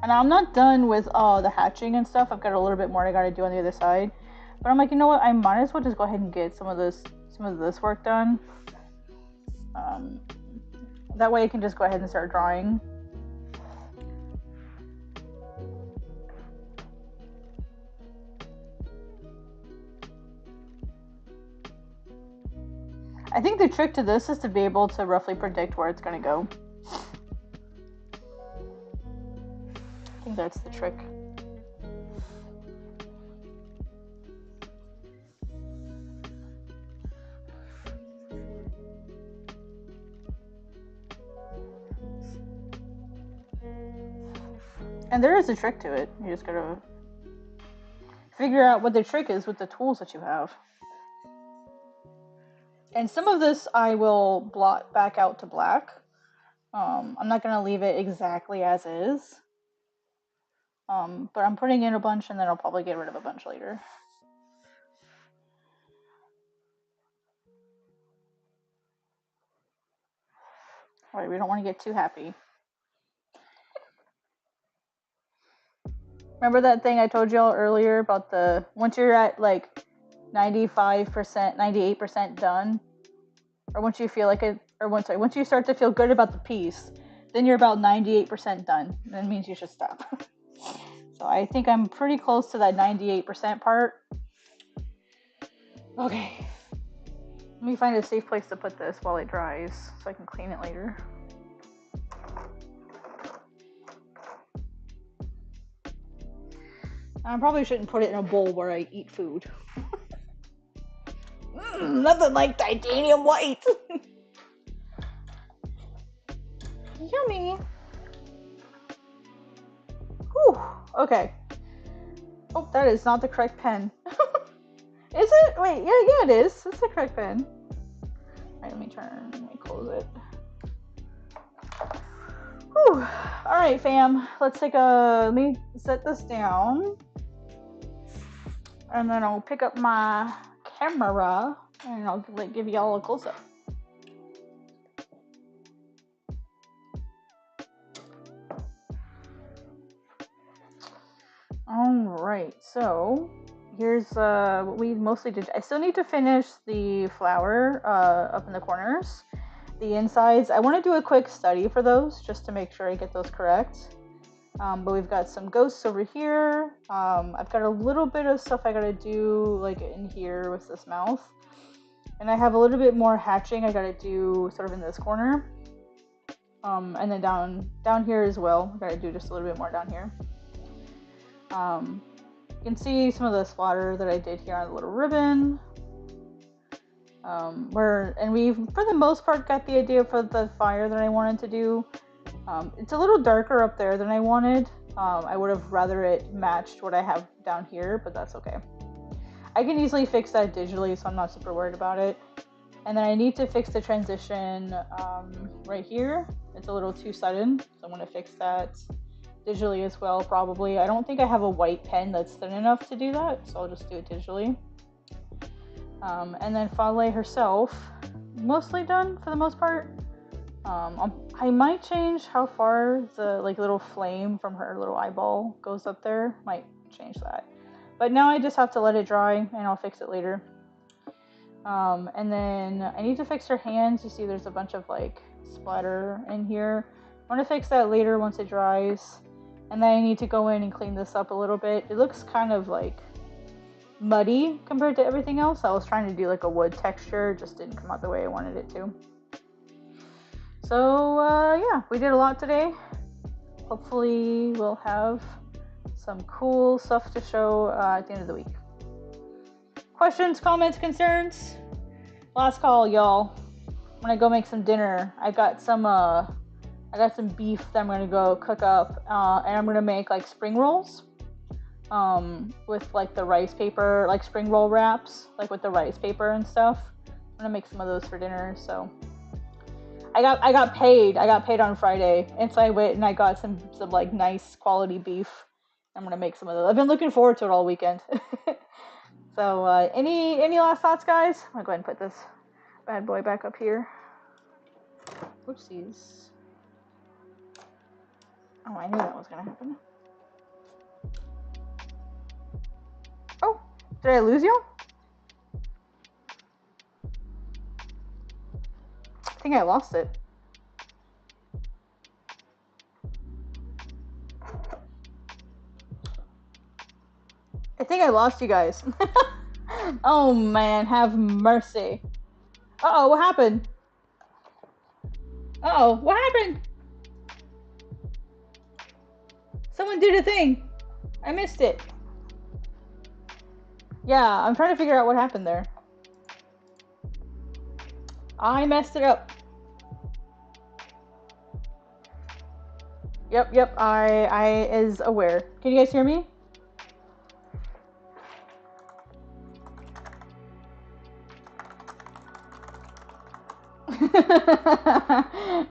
And I'm not done with the hatching and stuff. I've got a little bit more I gotta do on the other side. But I'm like, you know what? I might as well just go ahead and get some of this work done. That way I can just go ahead and start drawing. I think the trick to this is to be able to roughly predict where it's gonna go. I think that's the trick. And there is a trick to it. You just gotta figure out what the trick is with the tools that you have. And some of this I will blot back out to black. I'm not gonna leave it exactly as is. But I'm putting in a bunch and then I'll probably get rid of a bunch later. Alright, we don't want to get too happy. Remember that thing I told y'all earlier about once you're at like 95%, 98% done, or once you feel like it, or once you start to feel good about the piece, then you're about 98% done. That means you should stop. So I think I'm pretty close to that 98% part. Okay. Let me find a safe place to put this while it dries so I can clean it later. I probably shouldn't put it in a bowl where I eat food. Nothing like titanium white. Yummy. Whew. Okay. Oh, that is not the correct pen. Is it? Wait, yeah, it is. It's the correct pen. Alright, let me close it. Whew. Alright, fam. Let me set this down. And then I'll pick up my camera and I'll give y'all a close-up. Alright, so here's what we mostly did. I still need to finish the flower up in the corners. The insides, I want to do a quick study for those just to make sure I get those correct. But we've got some ghosts over here. I've got a little bit of stuff I gotta do like in here with this mouth. And I have a little bit more hatching I gotta do sort of in this corner. And then down here as well. I gotta do just a little bit more down here. You can see some of the splatter that I did here on the little ribbon. And we've, for the most part, got the idea for the fire that I wanted to do. It's a little darker up there than I wanted. I would have rather it matched what I have down here, but that's okay. I can easily fix that digitally, so I'm not super worried about it. And then I need to fix the transition right here. It's a little too sudden, so I'm going to fix that digitally as well, probably. I don't think I have a white pen that's thin enough to do that, so I'll just do it digitally. And then Fahle herself, mostly done for the most part. I might change how far the little flame from her little eyeball goes up there. Might change that. But now I just have to let it dry, and I'll fix it later. And then I need to fix her hands. You see there's a bunch of splatter in here. I want to fix that later once it dries. And then I need to go in and clean this up a little bit. It looks kind of muddy compared to everything else. I was trying to do a wood texture. It just didn't come out the way I wanted it to. So yeah, we did a lot today. Hopefully we'll have some cool stuff to show at the end of the week. Questions, comments, concerns? Last call, y'all. I'm gonna go make some dinner. I got some beef that I'm gonna go cook up, and I'm gonna make spring rolls with the rice paper, spring roll wraps, with the rice paper and stuff. I'm gonna make some of those for dinner. So I got paid on Friday, and so I went and I got some nice quality beef. I'm gonna make some of those. I've been looking forward to it all weekend. So any last thoughts, guys? I'm gonna go ahead and put this bad boy back up here. Whoopsies. Oh, I knew that was gonna happen. Oh, did I lose you? I think I lost it. I think I lost you guys. Oh man, have mercy. Uh-oh, what happened? Uh-oh, what happened? Someone did a thing. I missed it. Yeah, I'm trying to figure out what happened there. I messed it up. Yep, I is aware. Can you guys hear me?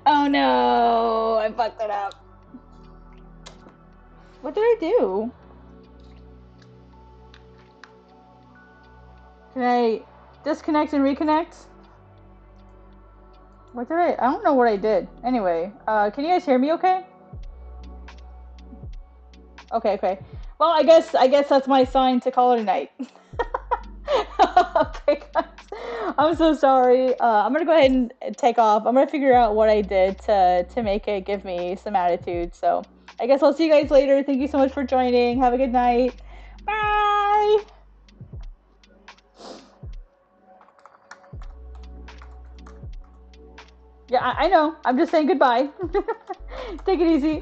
Oh no, I fucked it up. What did I do? Can I disconnect and reconnect? What did I don't know what I did. Anyway, can you guys hear me okay? Okay. Well, I guess that's my sign to call it a night. Okay, guys. I'm so sorry. I'm gonna go ahead and take off. I'm gonna figure out what I did to make it give me some attitude. So I guess I'll see you guys later. Thank you so much for joining. Have a good night. Bye. Yeah, I know. I'm just saying goodbye. Take it easy.